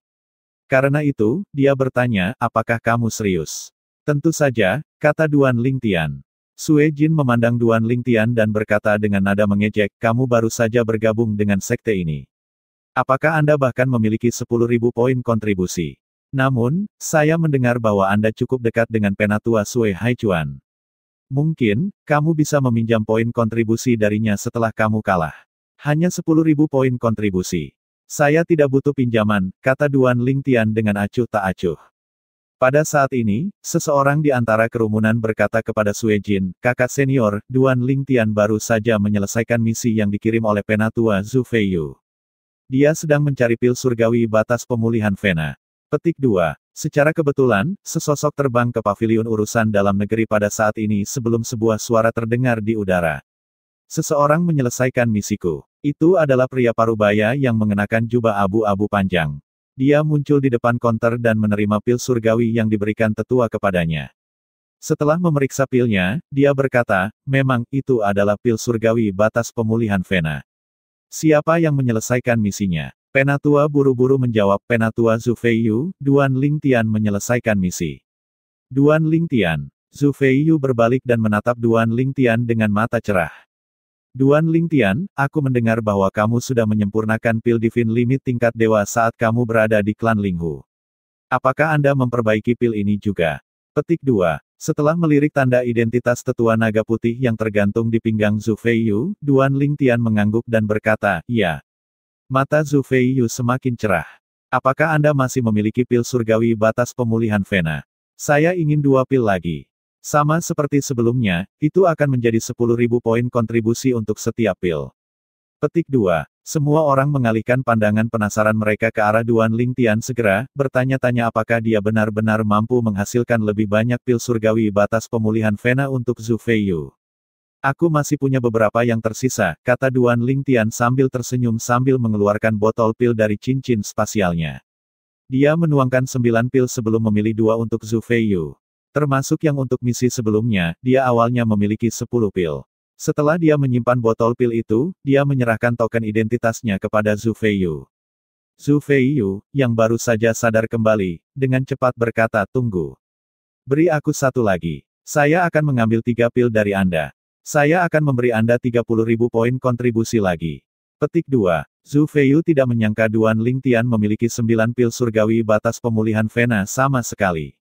Karena itu, dia bertanya, apakah kamu serius? Tentu saja, kata Duan Lingtian. Sue Jin memandang Duan Lingtian dan berkata dengan nada mengejek, kamu baru saja bergabung dengan sekte ini. Apakah Anda bahkan memiliki 10.000 poin kontribusi? Namun, saya mendengar bahwa Anda cukup dekat dengan penatua Sue Haichuan. Mungkin, kamu bisa meminjam poin kontribusi darinya setelah kamu kalah. Hanya 10.000 poin kontribusi. Saya tidak butuh pinjaman, kata Duan Lingtian dengan acuh tak acuh. Pada saat ini, seseorang di antara kerumunan berkata kepada Sue Jin, kakak senior, Duan Lingtian baru saja menyelesaikan misi yang dikirim oleh penatua Zhu Feiyu. Dia sedang mencari pil surgawi batas pemulihan Vena. Petik 2. Secara kebetulan, sesosok terbang ke paviliun urusan dalam negeri pada saat ini sebelum sebuah suara terdengar di udara. Seseorang menyelesaikan misiku. Itu adalah pria parubaya yang mengenakan jubah abu-abu panjang. Dia muncul di depan konter dan menerima pil surgawi yang diberikan tetua kepadanya. Setelah memeriksa pilnya, dia berkata, memang, itu adalah pil surgawi batas pemulihan Vena. Siapa yang menyelesaikan misinya? Penatua buru-buru menjawab, Penatua Zhu Feiyu, Duan Lingtian menyelesaikan misi. Duan Lingtian. Zhu Feiyu berbalik dan menatap Duan Lingtian dengan mata cerah. Duan Lingtian, aku mendengar bahwa kamu sudah menyempurnakan pil Divine Limit tingkat dewa saat kamu berada di klan Linghu. Apakah Anda memperbaiki pil ini juga? Petik 2. Setelah melirik tanda identitas tetua naga putih yang tergantung di pinggang Zhu Feiyu, Duan Lingtian mengangguk dan berkata, ya. Mata Zhu Feiyu semakin cerah. Apakah Anda masih memiliki pil surgawi batas pemulihan Vena? Saya ingin 2 pil lagi. Sama seperti sebelumnya, itu akan menjadi 10.000 poin kontribusi untuk setiap pil. Petik 2. Semua orang mengalihkan pandangan penasaran mereka ke arah Duan Lingtian segera, bertanya-tanya apakah dia benar-benar mampu menghasilkan lebih banyak pil surgawi batas pemulihan Vena untuk Zhu Feiyu. Aku masih punya beberapa yang tersisa, kata Duan Lingtian sambil tersenyum sambil mengeluarkan botol pil dari cincin spasialnya. Dia menuangkan 9 pil sebelum memilih 2 untuk Zhu Feiyu. Termasuk yang untuk misi sebelumnya, dia awalnya memiliki 10 pil. Setelah dia menyimpan botol pil itu, dia menyerahkan token identitasnya kepada Zhu Feiyu. Zhu Feiyu, yang baru saja sadar kembali, dengan cepat berkata, tunggu. Beri aku 1 lagi. Saya akan mengambil 3 pil dari Anda. Saya akan memberi Anda 30.000 poin kontribusi lagi. Petik 2. Zhu Feiyu tidak menyangka Duan Lingtian memiliki 9 pil surgawi batas pemulihan Vena sama sekali.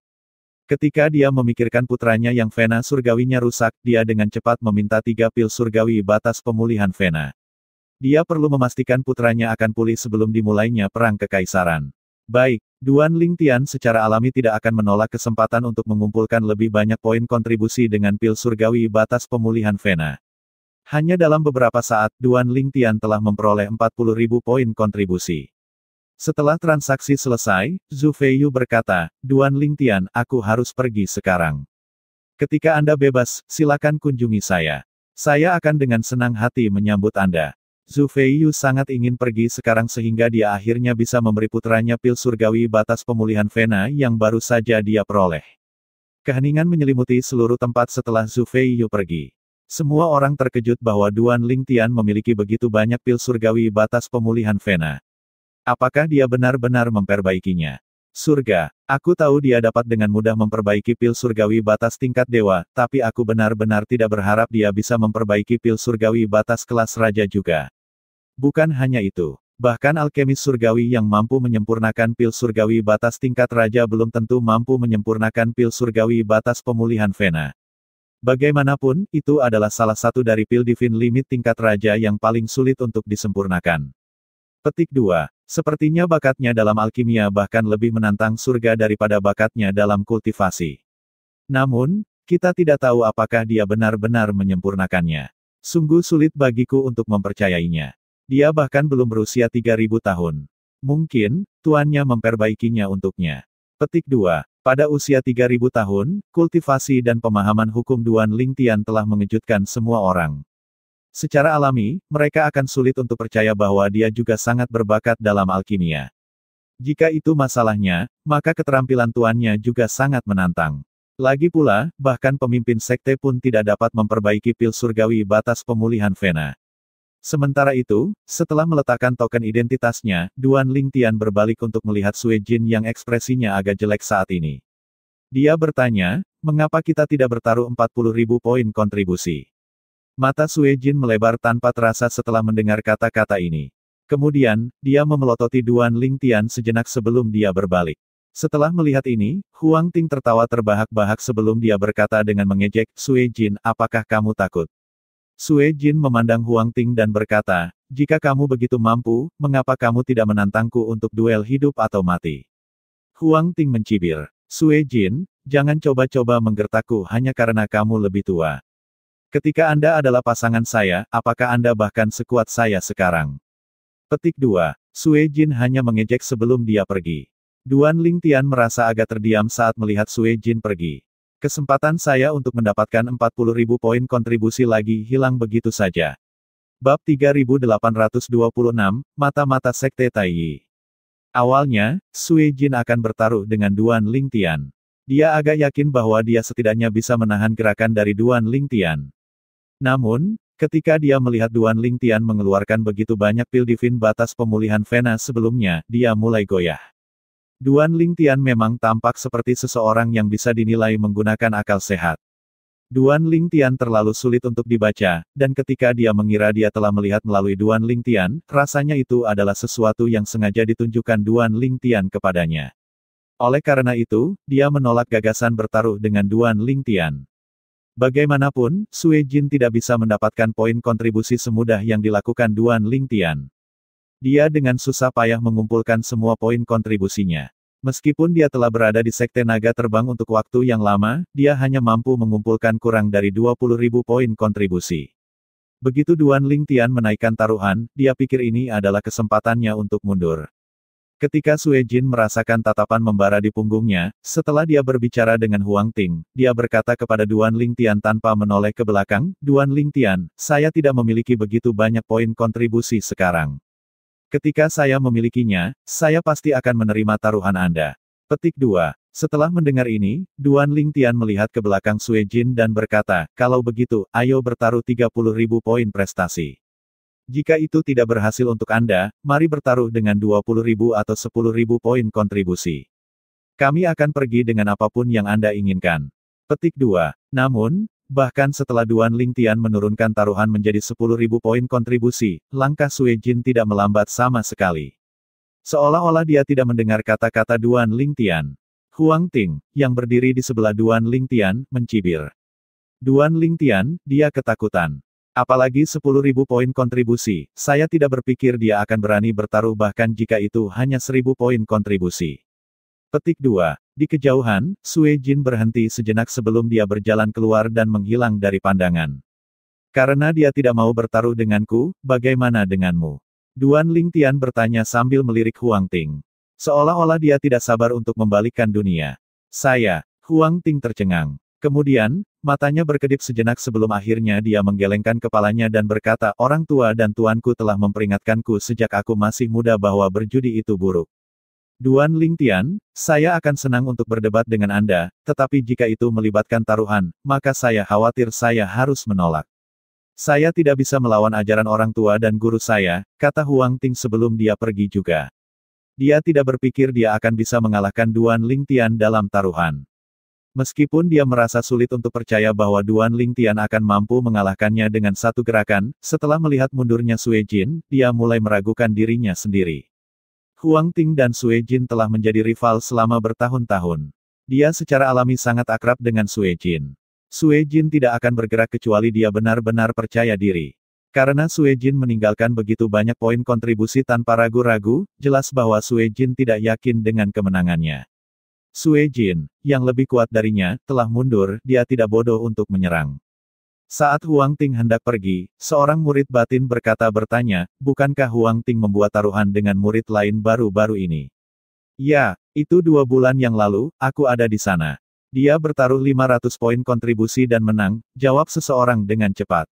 Ketika dia memikirkan putranya yang Vena surgawinya rusak, dia dengan cepat meminta 3 pil surgawi batas pemulihan Vena. Dia perlu memastikan putranya akan pulih sebelum dimulainya perang kekaisaran. Baik, Duan Lingtian secara alami tidak akan menolak kesempatan untuk mengumpulkan lebih banyak poin kontribusi dengan pil surgawi batas pemulihan Vena. Hanya dalam beberapa saat, Duan Lingtian telah memperoleh 40.000 poin kontribusi. Setelah transaksi selesai, Zhu Feiyu berkata, Duan Lingtian, aku harus pergi sekarang. Ketika Anda bebas, silakan kunjungi saya. Saya akan dengan senang hati menyambut Anda. Zhu Feiyu sangat ingin pergi sekarang sehingga dia akhirnya bisa memberi putranya pil surgawi batas pemulihan Vena yang baru saja dia peroleh. Keheningan menyelimuti seluruh tempat setelah Zhu Feiyu pergi. Semua orang terkejut bahwa Duan Lingtian memiliki begitu banyak pil surgawi batas pemulihan Vena. Apakah dia benar-benar memperbaikinya? Surga. Aku tahu dia dapat dengan mudah memperbaiki pil surgawi batas tingkat dewa, tapi aku benar-benar tidak berharap dia bisa memperbaiki pil surgawi batas kelas raja juga. Bukan hanya itu. Bahkan alkemis surgawi yang mampu menyempurnakan pil surgawi batas tingkat raja belum tentu mampu menyempurnakan pil surgawi batas pemulihan vena. Bagaimanapun, itu adalah salah satu dari pil divine limit tingkat raja yang paling sulit untuk disempurnakan. Petik 2. Sepertinya bakatnya dalam alkimia bahkan lebih menantang surga daripada bakatnya dalam kultivasi. Namun, kita tidak tahu apakah dia benar-benar menyempurnakannya. Sungguh sulit bagiku untuk mempercayainya. Dia bahkan belum berusia 3000 tahun. Mungkin, tuannya memperbaikinya untuknya. Petik 2. Pada usia 3000 tahun, kultivasi dan pemahaman hukum Duan Lingtian telah mengejutkan semua orang. Secara alami, mereka akan sulit untuk percaya bahwa dia juga sangat berbakat dalam alkimia. Jika itu masalahnya, maka keterampilan tuannya juga sangat menantang. Lagi pula, bahkan pemimpin sekte pun tidak dapat memperbaiki pil surgawi batas pemulihan vena. Sementara itu, setelah meletakkan token identitasnya, Duan Lingtian berbalik untuk melihat Sue Jin yang ekspresinya agak jelek saat ini. Dia bertanya, mengapa kita tidak bertaruh 40.000 poin kontribusi? Mata Sue Jin melebar tanpa terasa setelah mendengar kata-kata ini. Kemudian, dia memelototi Duan Lingtian sejenak sebelum dia berbalik. Setelah melihat ini, Huang Ting tertawa terbahak-bahak sebelum dia berkata dengan mengejek, Sue Jin, apakah kamu takut? Sue Jin memandang Huang Ting dan berkata, jika kamu begitu mampu, mengapa kamu tidak menantangku untuk duel hidup atau mati? Huang Ting mencibir. Sue Jin, jangan coba-coba menggertakku hanya karena kamu lebih tua. Ketika Anda adalah pasangan saya, apakah Anda bahkan sekuat saya sekarang? Petik 2. Sue Jin hanya mengejek sebelum dia pergi. Duan Lingtian merasa agak terdiam saat melihat Sue Jin pergi. Kesempatan saya untuk mendapatkan 40.000 poin kontribusi lagi hilang begitu saja. Bab 3826, Mata-mata Sekte Taiyi. Awalnya, Sue Jin akan bertaruh dengan Duan Lingtian. Dia agak yakin bahwa dia setidaknya bisa menahan gerakan dari Duan Lingtian. Namun, ketika dia melihat Duan Lingtian mengeluarkan begitu banyak pil divine batas pemulihan vena sebelumnya, dia mulai goyah. Duan Lingtian memang tampak seperti seseorang yang bisa dinilai menggunakan akal sehat. Duan Lingtian terlalu sulit untuk dibaca, dan ketika dia mengira dia telah melihat melalui Duan Lingtian, rasanya itu adalah sesuatu yang sengaja ditunjukkan Duan Lingtian kepadanya. Oleh karena itu, dia menolak gagasan bertaruh dengan Duan Lingtian. Bagaimanapun, Sue Jin tidak bisa mendapatkan poin kontribusi semudah yang dilakukan Duan Lingtian. Dia dengan susah payah mengumpulkan semua poin kontribusinya. Meskipun dia telah berada di Sekte Naga Terbang untuk waktu yang lama, dia hanya mampu mengumpulkan kurang dari 20.000 poin kontribusi. Begitu Duan Lingtian menaikkan taruhan, dia pikir ini adalah kesempatannya untuk mundur. Ketika Sue Jin merasakan tatapan membara di punggungnya, setelah dia berbicara dengan Huang Ting, dia berkata kepada Duan Lingtian tanpa menoleh ke belakang, Duan Lingtian, saya tidak memiliki begitu banyak poin kontribusi sekarang. Ketika saya memilikinya, saya pasti akan menerima taruhan Anda. Petik 2. Setelah mendengar ini, Duan Lingtian melihat ke belakang Sue Jin dan berkata, kalau begitu, ayo bertaruh 30.000 poin prestasi. Jika itu tidak berhasil untuk Anda, mari bertaruh dengan 20.000 atau 10.000 poin kontribusi. Kami akan pergi dengan apapun yang Anda inginkan. Petik 2. Namun, bahkan setelah Duan Lingtian menurunkan taruhan menjadi 10.000 poin kontribusi, langkah Sue Jin tidak melambat sama sekali. Seolah-olah dia tidak mendengar kata-kata Duan Lingtian. Huang Ting, yang berdiri di sebelah Duan Lingtian, mencibir. Duan Lingtian, dia ketakutan. Apalagi 10.000 poin kontribusi, saya tidak berpikir dia akan berani bertaruh bahkan jika itu hanya 1.000 poin kontribusi. Petik 2. Di kejauhan, Sue Jin berhenti sejenak sebelum dia berjalan keluar dan menghilang dari pandangan. Karena dia tidak mau bertaruh denganku, bagaimana denganmu? Duan Lingtian bertanya sambil melirik Huang Ting. Seolah-olah dia tidak sabar untuk membalikkan dunia. Saya, Huang Ting tercengang. Kemudian, matanya berkedip sejenak sebelum akhirnya dia menggelengkan kepalanya dan berkata, orang tua dan tuanku telah memperingatkanku sejak aku masih muda bahwa berjudi itu buruk. Duan Lingtian, saya akan senang untuk berdebat dengan Anda, tetapi jika itu melibatkan taruhan, maka saya khawatir saya harus menolak. Saya tidak bisa melawan ajaran orang tua dan guru saya, kata Huang Ting sebelum dia pergi juga. Dia tidak berpikir dia akan bisa mengalahkan Duan Lingtian dalam taruhan. Meskipun dia merasa sulit untuk percaya bahwa Duan Lingtian akan mampu mengalahkannya dengan satu gerakan, setelah melihat mundurnya Sue Jin, dia mulai meragukan dirinya sendiri. Huang Ting dan Sue Jin telah menjadi rival selama bertahun-tahun. Dia secara alami sangat akrab dengan Sue Jin. Sue Jin tidak akan bergerak kecuali dia benar-benar percaya diri. Karena Sue Jin meninggalkan begitu banyak poin kontribusi tanpa ragu-ragu, jelas bahwa Sue Jin tidak yakin dengan kemenangannya. Sue Jin, yang lebih kuat darinya, telah mundur, dia tidak bodoh untuk menyerang. Saat Huang Ting hendak pergi, seorang murid batin bertanya, bukankah Huang Ting membuat taruhan dengan murid lain baru-baru ini? Ya, itu 2 bulan yang lalu, aku ada di sana. Dia bertaruh 500 poin kontribusi dan menang, jawab seseorang dengan cepat.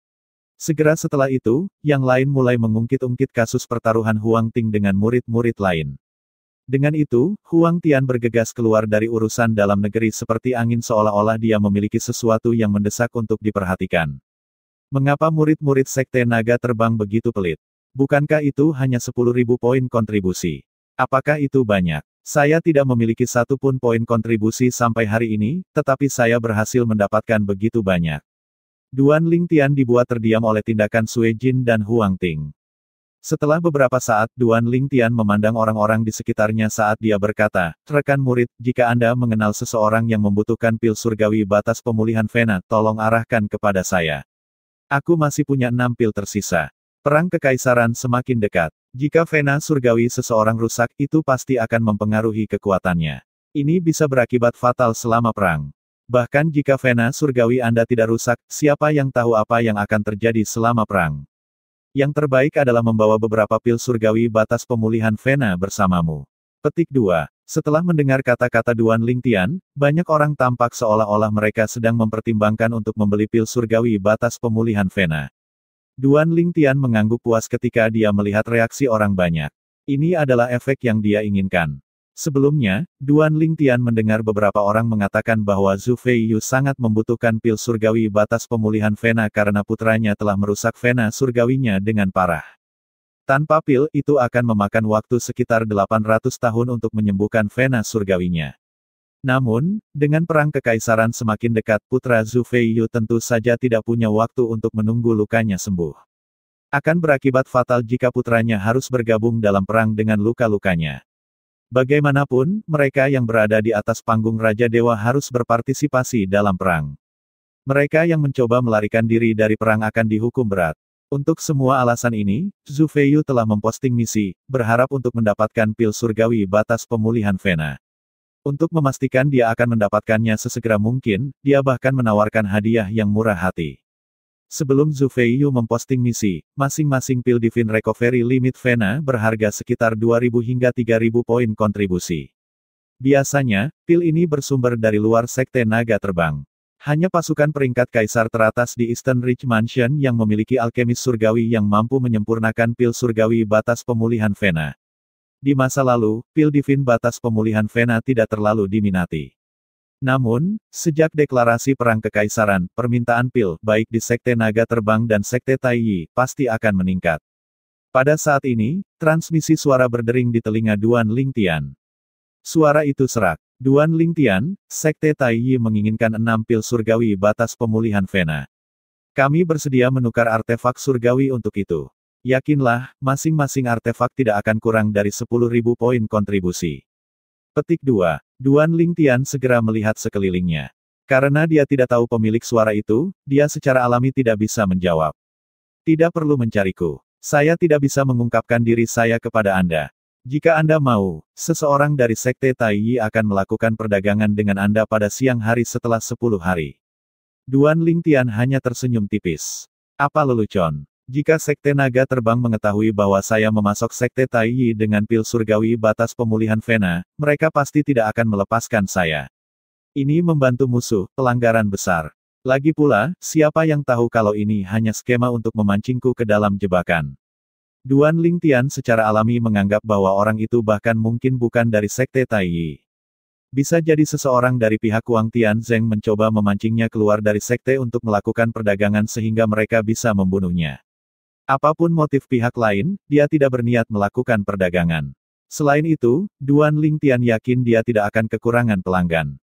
Segera setelah itu, yang lain mulai mengungkit-ungkit kasus pertaruhan Huang Ting dengan murid-murid lain. Dengan itu, Huang Tian bergegas keluar dari urusan dalam negeri seperti angin seolah-olah dia memiliki sesuatu yang mendesak untuk diperhatikan. Mengapa murid-murid Sekte Naga Terbang begitu pelit? Bukankah itu hanya 10.000 poin kontribusi? Apakah itu banyak? Saya tidak memiliki satu pun poin kontribusi sampai hari ini, tetapi saya berhasil mendapatkan begitu banyak. Duan Lingtian dibuat terdiam oleh tindakan Sue Jin dan Huang Ting. Setelah beberapa saat, Duan Lingtian memandang orang-orang di sekitarnya saat dia berkata, rekan murid, jika Anda mengenal seseorang yang membutuhkan pil surgawi batas pemulihan Vena, tolong arahkan kepada saya. Aku masih punya 6 pil tersisa. Perang kekaisaran semakin dekat. Jika Vena surgawi seseorang rusak, itu pasti akan mempengaruhi kekuatannya. Ini bisa berakibat fatal selama perang. Bahkan jika Vena surgawi Anda tidak rusak, siapa yang tahu apa yang akan terjadi selama perang? Yang terbaik adalah membawa beberapa pil surgawi batas pemulihan Vena bersamamu. Petik 2. Setelah mendengar kata-kata Duan Lingtian, banyak orang tampak seolah-olah mereka sedang mempertimbangkan untuk membeli pil surgawi batas pemulihan Vena. Duan Lingtian mengangguk puas ketika dia melihat reaksi orang banyak. Ini adalah efek yang dia inginkan. Sebelumnya, Duan Lingtian mendengar beberapa orang mengatakan bahwa Zhu Feiyu sangat membutuhkan pil surgawi batas pemulihan Vena karena putranya telah merusak Vena surgawinya dengan parah. Tanpa pil, itu akan memakan waktu sekitar 800 tahun untuk menyembuhkan Vena surgawinya. Namun, dengan perang kekaisaran semakin dekat, putra Zhu Feiyu tentu saja tidak punya waktu untuk menunggu lukanya sembuh. Akan berakibat fatal jika putranya harus bergabung dalam perang dengan luka-lukanya. Bagaimanapun, mereka yang berada di atas panggung Raja Dewa harus berpartisipasi dalam perang. Mereka yang mencoba melarikan diri dari perang akan dihukum berat. Untuk semua alasan ini, Zhu Feiyu telah memposting misi, berharap untuk mendapatkan pil surgawi batas pemulihan Vena. Untuk memastikan dia akan mendapatkannya sesegera mungkin, dia bahkan menawarkan hadiah yang murah hati. Sebelum Zhu Feiyu memposting misi, masing-masing pil Divine Recovery Limit Vena berharga sekitar 2.000 hingga 3.000 poin kontribusi. Biasanya, pil ini bersumber dari luar Sekte Naga Terbang. Hanya pasukan peringkat kaisar teratas di Eastern Ridge Mansion yang memiliki alkemis surgawi yang mampu menyempurnakan pil surgawi batas pemulihan Vena. Di masa lalu, pil Divine batas pemulihan Vena tidak terlalu diminati. Namun, sejak deklarasi perang kekaisaran, permintaan pil, baik di Sekte Naga Terbang dan Sekte Taiyi, pasti akan meningkat. Pada saat ini, transmisi suara berdering di telinga Duan Lingtian. Suara itu serak. Duan Lingtian, Sekte Taiyi menginginkan 6 pil surgawi batas pemulihan Vena. Kami bersedia menukar artefak surgawi untuk itu. Yakinlah, masing-masing artefak tidak akan kurang dari 10.000 poin kontribusi. Petik 2. Duan Lingtian segera melihat sekelilingnya. Karena dia tidak tahu pemilik suara itu, dia secara alami tidak bisa menjawab. Tidak perlu mencariku. Saya tidak bisa mengungkapkan diri saya kepada Anda. Jika Anda mau, seseorang dari Sekte Taiyi akan melakukan perdagangan dengan Anda pada siang hari setelah 10 hari. Duan Lingtian hanya tersenyum tipis. Apa lelucon? Jika Sekte Naga Terbang mengetahui bahwa saya memasok Sekte Taiyi dengan pil surgawi batas pemulihan Vena, mereka pasti tidak akan melepaskan saya. Ini membantu musuh, pelanggaran besar. Lagi pula, siapa yang tahu kalau ini hanya skema untuk memancingku ke dalam jebakan. Duan Lingtian secara alami menganggap bahwa orang itu bahkan mungkin bukan dari Sekte Taiyi. Bisa jadi seseorang dari pihak Wang Tianzeng mencoba memancingnya keluar dari sekte untuk melakukan perdagangan sehingga mereka bisa membunuhnya. Apapun motif pihak lain, dia tidak berniat melakukan perdagangan. Selain itu, Duan Lingtian yakin dia tidak akan kekurangan pelanggan.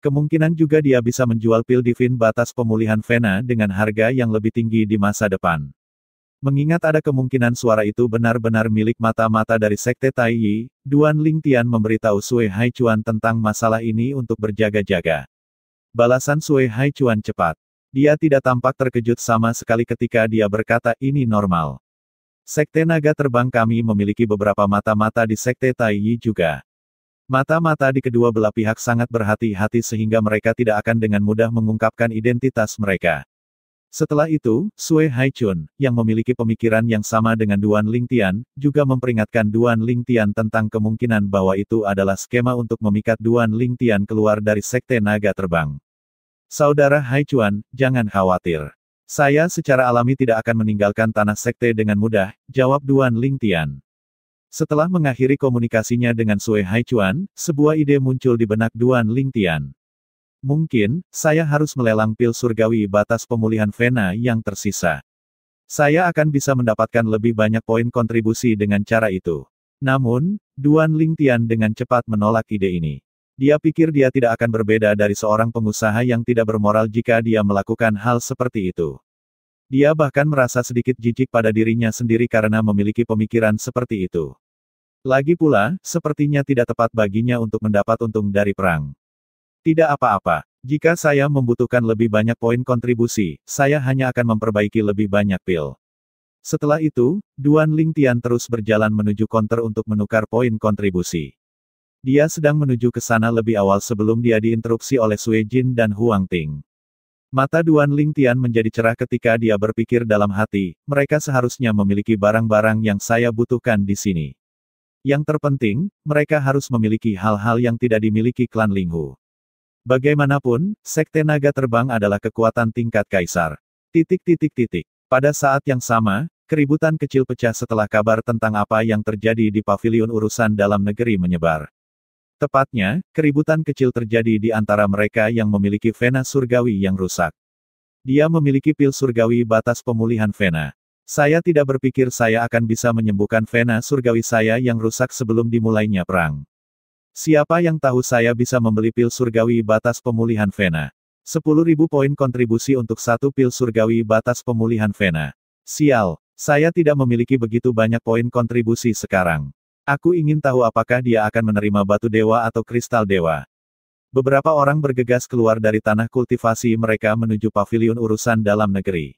Kemungkinan juga dia bisa menjual pil Divin batas pemulihan Vena dengan harga yang lebih tinggi di masa depan. Mengingat ada kemungkinan suara itu benar-benar milik mata-mata dari Sekte Taiyi, Duan Lingtian memberitahu Sui Haichuan tentang masalah ini untuk berjaga-jaga. Balasan Sui Haichuan cepat. Dia tidak tampak terkejut sama sekali ketika dia berkata ini normal. Sekte Naga Terbang kami memiliki beberapa mata-mata di Sekte Taiyi juga. Mata-mata di kedua belah pihak sangat berhati-hati sehingga mereka tidak akan dengan mudah mengungkapkan identitas mereka. Setelah itu, Sui Haichun, yang memiliki pemikiran yang sama dengan Duan Lingtian, juga memperingatkan Duan Lingtian tentang kemungkinan bahwa itu adalah skema untuk memikat Duan Lingtian keluar dari Sekte Naga Terbang. Saudara Haichuan, jangan khawatir. Saya secara alami tidak akan meninggalkan tanah sekte dengan mudah, jawab Duan Lingtian. Setelah mengakhiri komunikasinya dengan Sui Haichuan, sebuah ide muncul di benak Duan Lingtian. Mungkin, saya harus melelang pil surgawi batas pemulihan Vena yang tersisa. Saya akan bisa mendapatkan lebih banyak poin kontribusi dengan cara itu. Namun, Duan Lingtian dengan cepat menolak ide ini. Dia pikir dia tidak akan berbeda dari seorang pengusaha yang tidak bermoral jika dia melakukan hal seperti itu. Dia bahkan merasa sedikit jijik pada dirinya sendiri karena memiliki pemikiran seperti itu. Lagi pula, sepertinya tidak tepat baginya untuk mendapat untung dari perang. Tidak apa-apa. Jika saya membutuhkan lebih banyak poin kontribusi, saya hanya akan memperbaiki lebih banyak pil. Setelah itu, Duan Lingtian terus berjalan menuju konter untuk menukar poin kontribusi. Dia sedang menuju ke sana lebih awal sebelum dia diinterupsi oleh Sui Jin dan Huang Ting. Mata Duan Lingtian menjadi cerah ketika dia berpikir dalam hati, mereka seharusnya memiliki barang-barang yang saya butuhkan di sini. Yang terpenting, mereka harus memiliki hal-hal yang tidak dimiliki klan Linghu. Bagaimanapun, Sekte Naga Terbang adalah kekuatan tingkat kaisar. Pada saat yang sama, keributan kecil pecah setelah kabar tentang apa yang terjadi di pavilion urusan dalam negeri menyebar. Tepatnya, keributan kecil terjadi di antara mereka yang memiliki Vena surgawi yang rusak. Dia memiliki pil surgawi batas pemulihan Vena. Saya tidak berpikir saya akan bisa menyembuhkan Vena surgawi saya yang rusak sebelum dimulainya perang. Siapa yang tahu saya bisa membeli pil surgawi batas pemulihan Vena? 10.000 poin kontribusi untuk satu pil surgawi batas pemulihan Vena. Sial, saya tidak memiliki begitu banyak poin kontribusi sekarang. Aku ingin tahu apakah dia akan menerima batu dewa atau kristal dewa. Beberapa orang bergegas keluar dari tanah kultivasi mereka menuju pavilion urusan dalam negeri.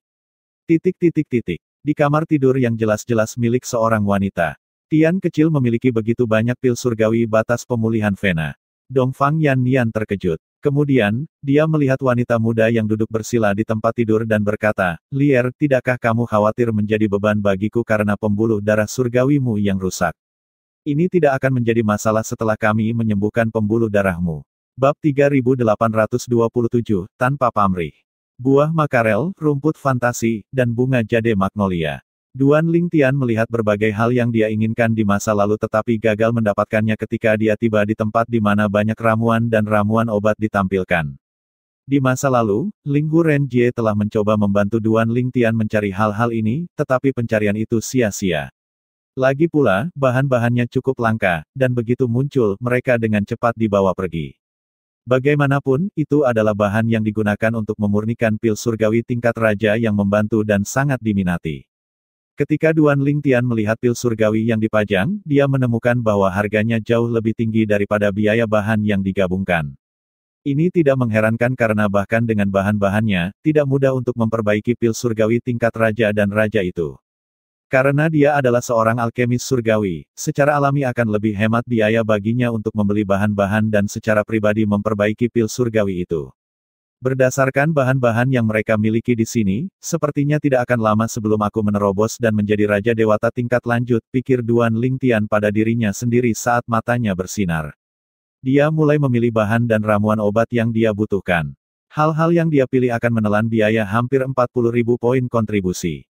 Di kamar tidur yang jelas-jelas milik seorang wanita. Tian kecil memiliki begitu banyak pil surgawi batas pemulihan Vena. Dongfang Yan terkejut. Kemudian, dia melihat wanita muda yang duduk bersila di tempat tidur dan berkata, "Lier, tidakkah kamu khawatir menjadi beban bagiku karena pembuluh darah surgawimu yang rusak? Ini tidak akan menjadi masalah setelah kami menyembuhkan pembuluh darahmu." Bab 3827, tanpa pamrih. Buah makarel, rumput fantasi, dan bunga jade magnolia. Duan Lingtian melihat berbagai hal yang dia inginkan di masa lalu tetapi gagal mendapatkannya ketika dia tiba di tempat di mana banyak ramuan dan ramuan obat ditampilkan. Di masa lalu, Linghu Renjie telah mencoba membantu Duan Lingtian mencari hal-hal ini, tetapi pencarian itu sia-sia. Lagi pula, bahan-bahannya cukup langka, dan begitu muncul, mereka dengan cepat dibawa pergi. Bagaimanapun, itu adalah bahan yang digunakan untuk memurnikan pil surgawi tingkat raja yang membantu dan sangat diminati. Ketika Duan Lingtian melihat pil surgawi yang dipajang, dia menemukan bahwa harganya jauh lebih tinggi daripada biaya bahan yang digabungkan. Ini tidak mengherankan karena bahkan dengan bahan-bahannya, tidak mudah untuk memperbaiki pil surgawi tingkat raja dan raja itu. Karena dia adalah seorang alkemis surgawi, secara alami akan lebih hemat biaya baginya untuk membeli bahan-bahan dan secara pribadi memperbaiki pil surgawi itu. Berdasarkan bahan-bahan yang mereka miliki di sini, sepertinya tidak akan lama sebelum aku menerobos dan menjadi Raja Dewata tingkat lanjut, pikir Duan Lingtian pada dirinya sendiri saat matanya bersinar. Dia mulai memilih bahan dan ramuan obat yang dia butuhkan. Hal-hal yang dia pilih akan menelan biaya hampir 40.000 poin kontribusi.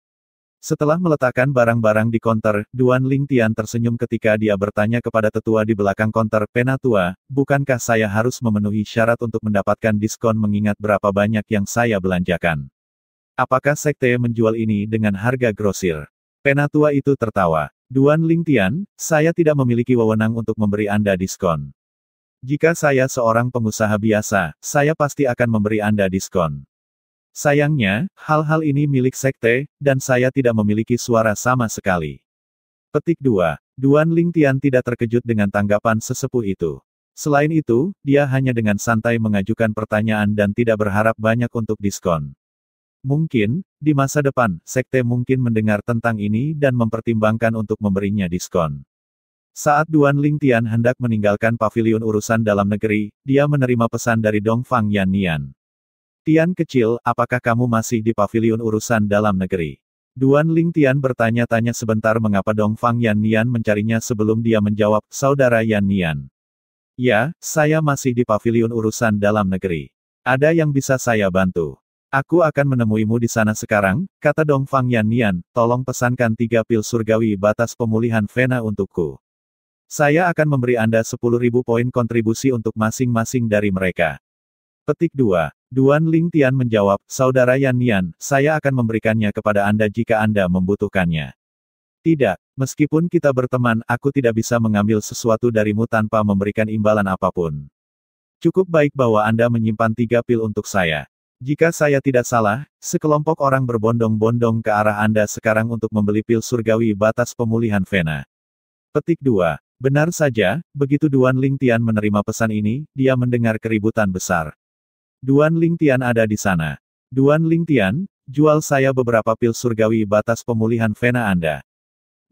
Setelah meletakkan barang-barang di konter, Duan Lingtian tersenyum ketika dia bertanya kepada tetua di belakang konter, "Penatua, bukankah saya harus memenuhi syarat untuk mendapatkan diskon mengingat berapa banyak yang saya belanjakan? Apakah sekte menjual ini dengan harga grosir?" Penatua itu tertawa. Duan Lingtian, saya tidak memiliki wewenang untuk memberi Anda diskon. Jika saya seorang pengusaha biasa, saya pasti akan memberi Anda diskon. Sayangnya, hal-hal ini milik sekte, dan saya tidak memiliki suara sama sekali. Petik 2. Duan Lingtian tidak terkejut dengan tanggapan sesepuh itu. Selain itu, dia hanya dengan santai mengajukan pertanyaan dan tidak berharap banyak untuk diskon. Mungkin, di masa depan, sekte mungkin mendengar tentang ini dan mempertimbangkan untuk memberinya diskon. Saat Duan Lingtian hendak meninggalkan paviliun urusan dalam negeri, dia menerima pesan dari Dongfang Yannian. Tian kecil, apakah kamu masih di paviliun urusan dalam negeri? Duan Lingtian bertanya-tanya sebentar mengapa Dongfang Yannian mencarinya sebelum dia menjawab, saudara Yannian. Ya, saya masih di paviliun urusan dalam negeri. Ada yang bisa saya bantu? Aku akan menemuimu di sana sekarang, kata Dongfang Yannian, tolong pesankan 3 pil surgawi batas pemulihan Vena untukku. Saya akan memberi Anda 10.000 poin kontribusi untuk masing-masing dari mereka. Petik 2. Duan Lingtian menjawab, saudara Yannian, saya akan memberikannya kepada Anda jika Anda membutuhkannya. Tidak, meskipun kita berteman, aku tidak bisa mengambil sesuatu darimu tanpa memberikan imbalan apapun. Cukup baik bahwa Anda menyimpan 3 pil untuk saya. Jika saya tidak salah, sekelompok orang berbondong-bondong ke arah Anda sekarang untuk membeli pil surgawi batas pemulihan Vena. Petik 2. Benar saja, begitu Duan Lingtian menerima pesan ini, dia mendengar keributan besar. Duan Lingtian ada di sana. Duan Lingtian, jual saya beberapa pil surgawi batas pemulihan Vena Anda.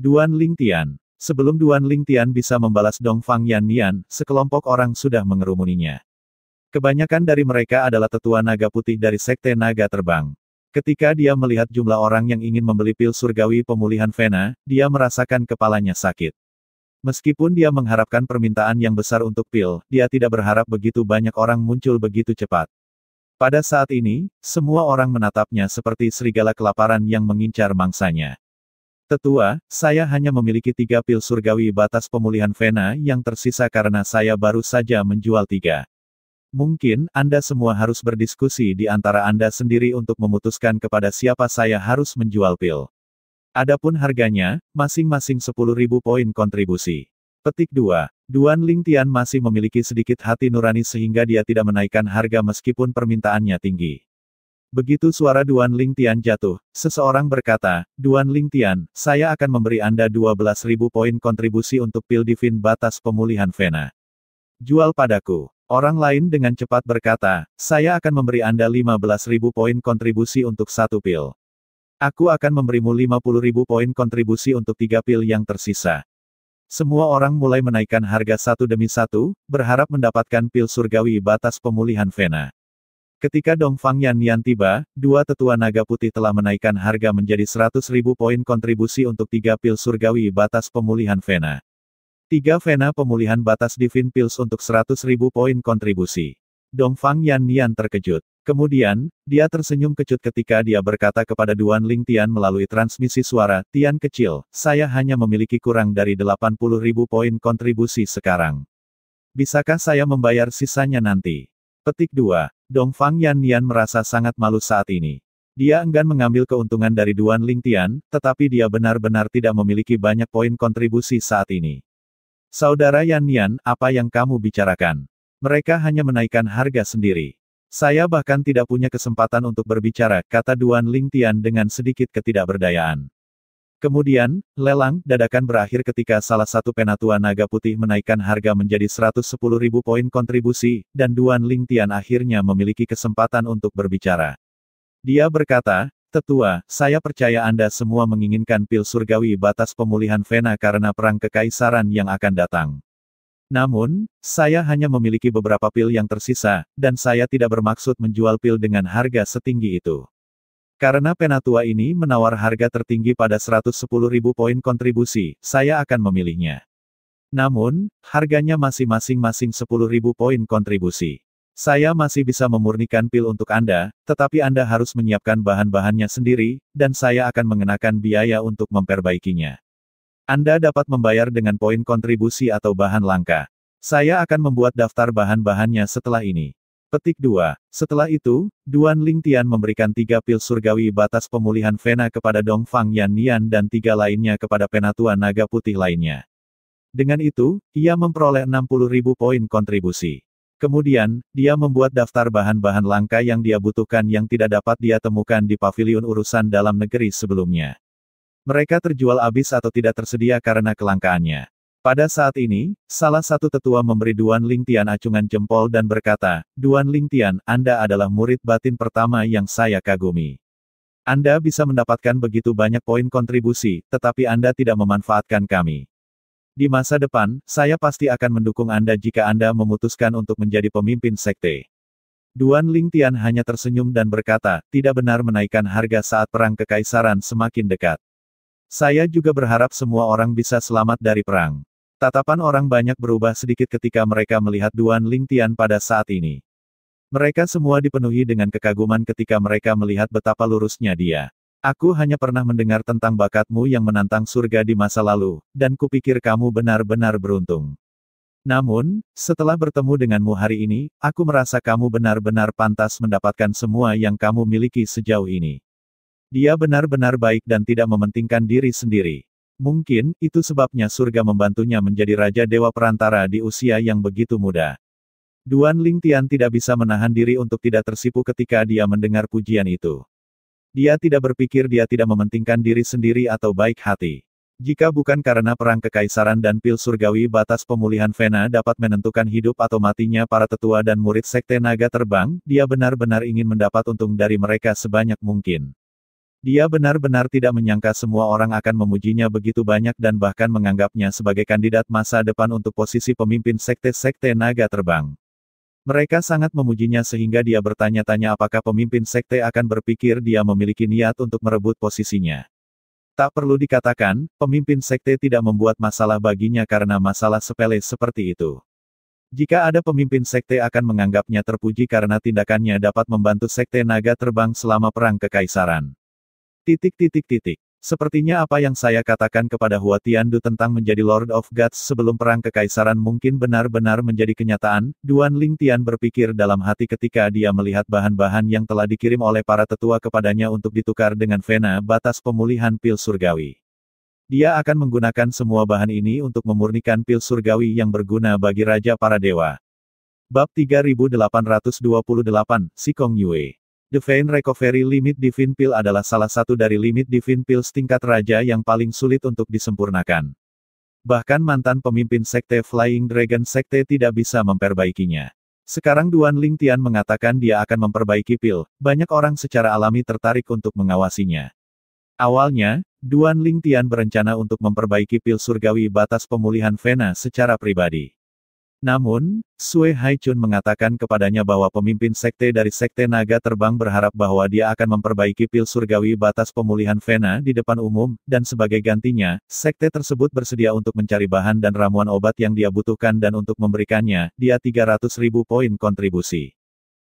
Duan Lingtian. Sebelum Duan Lingtian bisa membalas Dongfang Yannian, sekelompok orang sudah mengerumuninya. Kebanyakan dari mereka adalah tetua naga putih dari Sekte Naga Terbang. Ketika dia melihat jumlah orang yang ingin membeli pil surgawi pemulihan Vena, dia merasakan kepalanya sakit. Meskipun dia mengharapkan permintaan yang besar untuk pil, dia tidak berharap begitu banyak orang muncul begitu cepat. Pada saat ini, semua orang menatapnya seperti serigala kelaparan yang mengincar mangsanya. Tetua, saya hanya memiliki 3 pil surgawi batas pemulihan Vena yang tersisa karena saya baru saja menjual 3. Mungkin, Anda semua harus berdiskusi di antara Anda sendiri untuk memutuskan kepada siapa saya harus menjual pil. Adapun harganya, masing-masing 10.000 poin kontribusi. Petik 2. Duan Lingtian masih memiliki sedikit hati nurani sehingga dia tidak menaikkan harga meskipun permintaannya tinggi. Begitu suara Duan Lingtian jatuh, seseorang berkata, Duan Lingtian, saya akan memberi Anda 12.000 poin kontribusi untuk pil divin batas pemulihan Vena. Jual padaku. Orang lain dengan cepat berkata, saya akan memberi Anda 15.000 poin kontribusi untuk 1 pil. Aku akan memberimu 50.000 poin kontribusi untuk 3 pil yang tersisa. Semua orang mulai menaikkan harga satu demi satu, berharap mendapatkan pil surgawi batas pemulihan Vena. Ketika Dongfang Yannian tiba, 2 tetua naga putih telah menaikkan harga menjadi 100.000 poin kontribusi untuk 3 pil surgawi batas pemulihan Vena. 3 Vena pemulihan batas Divine Pills untuk 100.000 poin kontribusi. Dongfang Yannian terkejut. Kemudian, dia tersenyum kecut ketika dia berkata kepada Duan Lingtian melalui transmisi suara, Tian kecil, saya hanya memiliki kurang dari 80.000 poin kontribusi sekarang. Bisakah saya membayar sisanya nanti? Petik 2. Dongfang Yannian merasa sangat malu saat ini. Dia enggan mengambil keuntungan dari Duan Lingtian, tetapi dia benar-benar tidak memiliki banyak poin kontribusi saat ini. Saudara Yannian, apa yang kamu bicarakan? Mereka hanya menaikkan harga sendiri. Saya bahkan tidak punya kesempatan untuk berbicara, kata Duan Lingtian dengan sedikit ketidakberdayaan. Kemudian, lelang dadakan berakhir ketika salah satu penatua naga putih menaikkan harga menjadi 110.000 poin kontribusi, dan Duan Lingtian akhirnya memiliki kesempatan untuk berbicara. Dia berkata, Tetua, saya percaya Anda semua menginginkan pil surgawi batas pemulihan Vena karena perang kekaisaran yang akan datang. Namun, saya hanya memiliki beberapa pil yang tersisa, dan saya tidak bermaksud menjual pil dengan harga setinggi itu. Karena penatua ini menawar harga tertinggi pada 110.000 poin kontribusi, saya akan memilihnya. Namun, harganya masing-masing 10.000 poin kontribusi. Saya masih bisa memurnikan pil untuk Anda, tetapi Anda harus menyiapkan bahan-bahannya sendiri, dan saya akan mengenakan biaya untuk memperbaikinya. Anda dapat membayar dengan poin kontribusi atau bahan langka. Saya akan membuat daftar bahan-bahannya setelah ini. Petik 2. Setelah itu, Duan Lingtian memberikan 3 pil surgawi batas pemulihan Vena kepada Dongfang Yan Nian dan 3 lainnya kepada penatua naga putih lainnya. Dengan itu, ia memperoleh 60.000 poin kontribusi. Kemudian, dia membuat daftar bahan-bahan langka yang dia butuhkan yang tidak dapat dia temukan di pavilion urusan dalam negeri sebelumnya. Mereka terjual habis atau tidak tersedia karena kelangkaannya. Pada saat ini, salah satu tetua memberi Duan Lingtian acungan jempol dan berkata, "Duan Lingtian, Anda adalah murid batin pertama yang saya kagumi. Anda bisa mendapatkan begitu banyak poin kontribusi, tetapi Anda tidak memanfaatkan kami. Di masa depan, saya pasti akan mendukung Anda jika Anda memutuskan untuk menjadi pemimpin sekte." Duan Lingtian hanya tersenyum dan berkata, "Tidak benar menaikkan harga saat perang kekaisaran semakin dekat. Saya juga berharap semua orang bisa selamat dari perang." Tatapan orang banyak berubah sedikit ketika mereka melihat Duan Lingtian pada saat ini. Mereka semua dipenuhi dengan kekaguman ketika mereka melihat betapa lurusnya dia. "Aku hanya pernah mendengar tentang bakatmu yang menantang surga di masa lalu, dan kupikir kamu benar-benar beruntung. Namun, setelah bertemu denganmu hari ini, aku merasa kamu benar-benar pantas mendapatkan semua yang kamu miliki sejauh ini." Dia benar-benar baik dan tidak mementingkan diri sendiri. Mungkin, itu sebabnya surga membantunya menjadi Raja Dewa Perantara di usia yang begitu muda. Duan Lingtian tidak bisa menahan diri untuk tidak tersipu ketika dia mendengar pujian itu. Dia tidak berpikir dia tidak mementingkan diri sendiri atau baik hati. Jika bukan karena perang kekaisaran dan pil surgawi batas pemulihan Vena dapat menentukan hidup atau matinya para tetua dan murid sekte naga terbang, dia benar-benar ingin mendapat untung dari mereka sebanyak mungkin. Dia benar-benar tidak menyangka semua orang akan memujinya begitu banyak dan bahkan menganggapnya sebagai kandidat masa depan untuk posisi pemimpin sekte-sekte naga terbang. Mereka sangat memujinya sehingga dia bertanya-tanya apakah pemimpin sekte akan berpikir dia memiliki niat untuk merebut posisinya. Tak perlu dikatakan, pemimpin sekte tidak membuat masalah baginya karena masalah sepele seperti itu. Jika ada pemimpin sekte akan menganggapnya terpuji karena tindakannya dapat membantu sekte naga terbang selama perang kekaisaran. Sepertinya apa yang saya katakan kepada Hua Tiandu tentang menjadi Lord of Gods sebelum perang kekaisaran mungkin benar-benar menjadi kenyataan, Duan Lingtian berpikir dalam hati ketika dia melihat bahan-bahan yang telah dikirim oleh para tetua kepadanya untuk ditukar dengan Vena batas pemulihan pil surgawi. Dia akan menggunakan semua bahan ini untuk memurnikan pil surgawi yang berguna bagi Raja para Dewa. Bab 3828, Sikong Yue. Divine Recovery Limit Divine Pill adalah salah satu dari limit Divine Pills tingkat raja yang paling sulit untuk disempurnakan. Bahkan mantan pemimpin sekte Flying Dragon Sekte tidak bisa memperbaikinya. Sekarang Duan Lingtian mengatakan dia akan memperbaiki pil, banyak orang secara alami tertarik untuk mengawasinya. Awalnya, Duan Lingtian berencana untuk memperbaiki pil surgawi batas pemulihan Vena secara pribadi. Namun, Sue Haichun mengatakan kepadanya bahwa pemimpin sekte dari sekte naga terbang berharap bahwa dia akan memperbaiki pil surgawi batas pemulihan Vena di depan umum, dan sebagai gantinya, sekte tersebut bersedia untuk mencari bahan dan ramuan obat yang dia butuhkan dan untuk memberikannya, dia 300.000 poin kontribusi.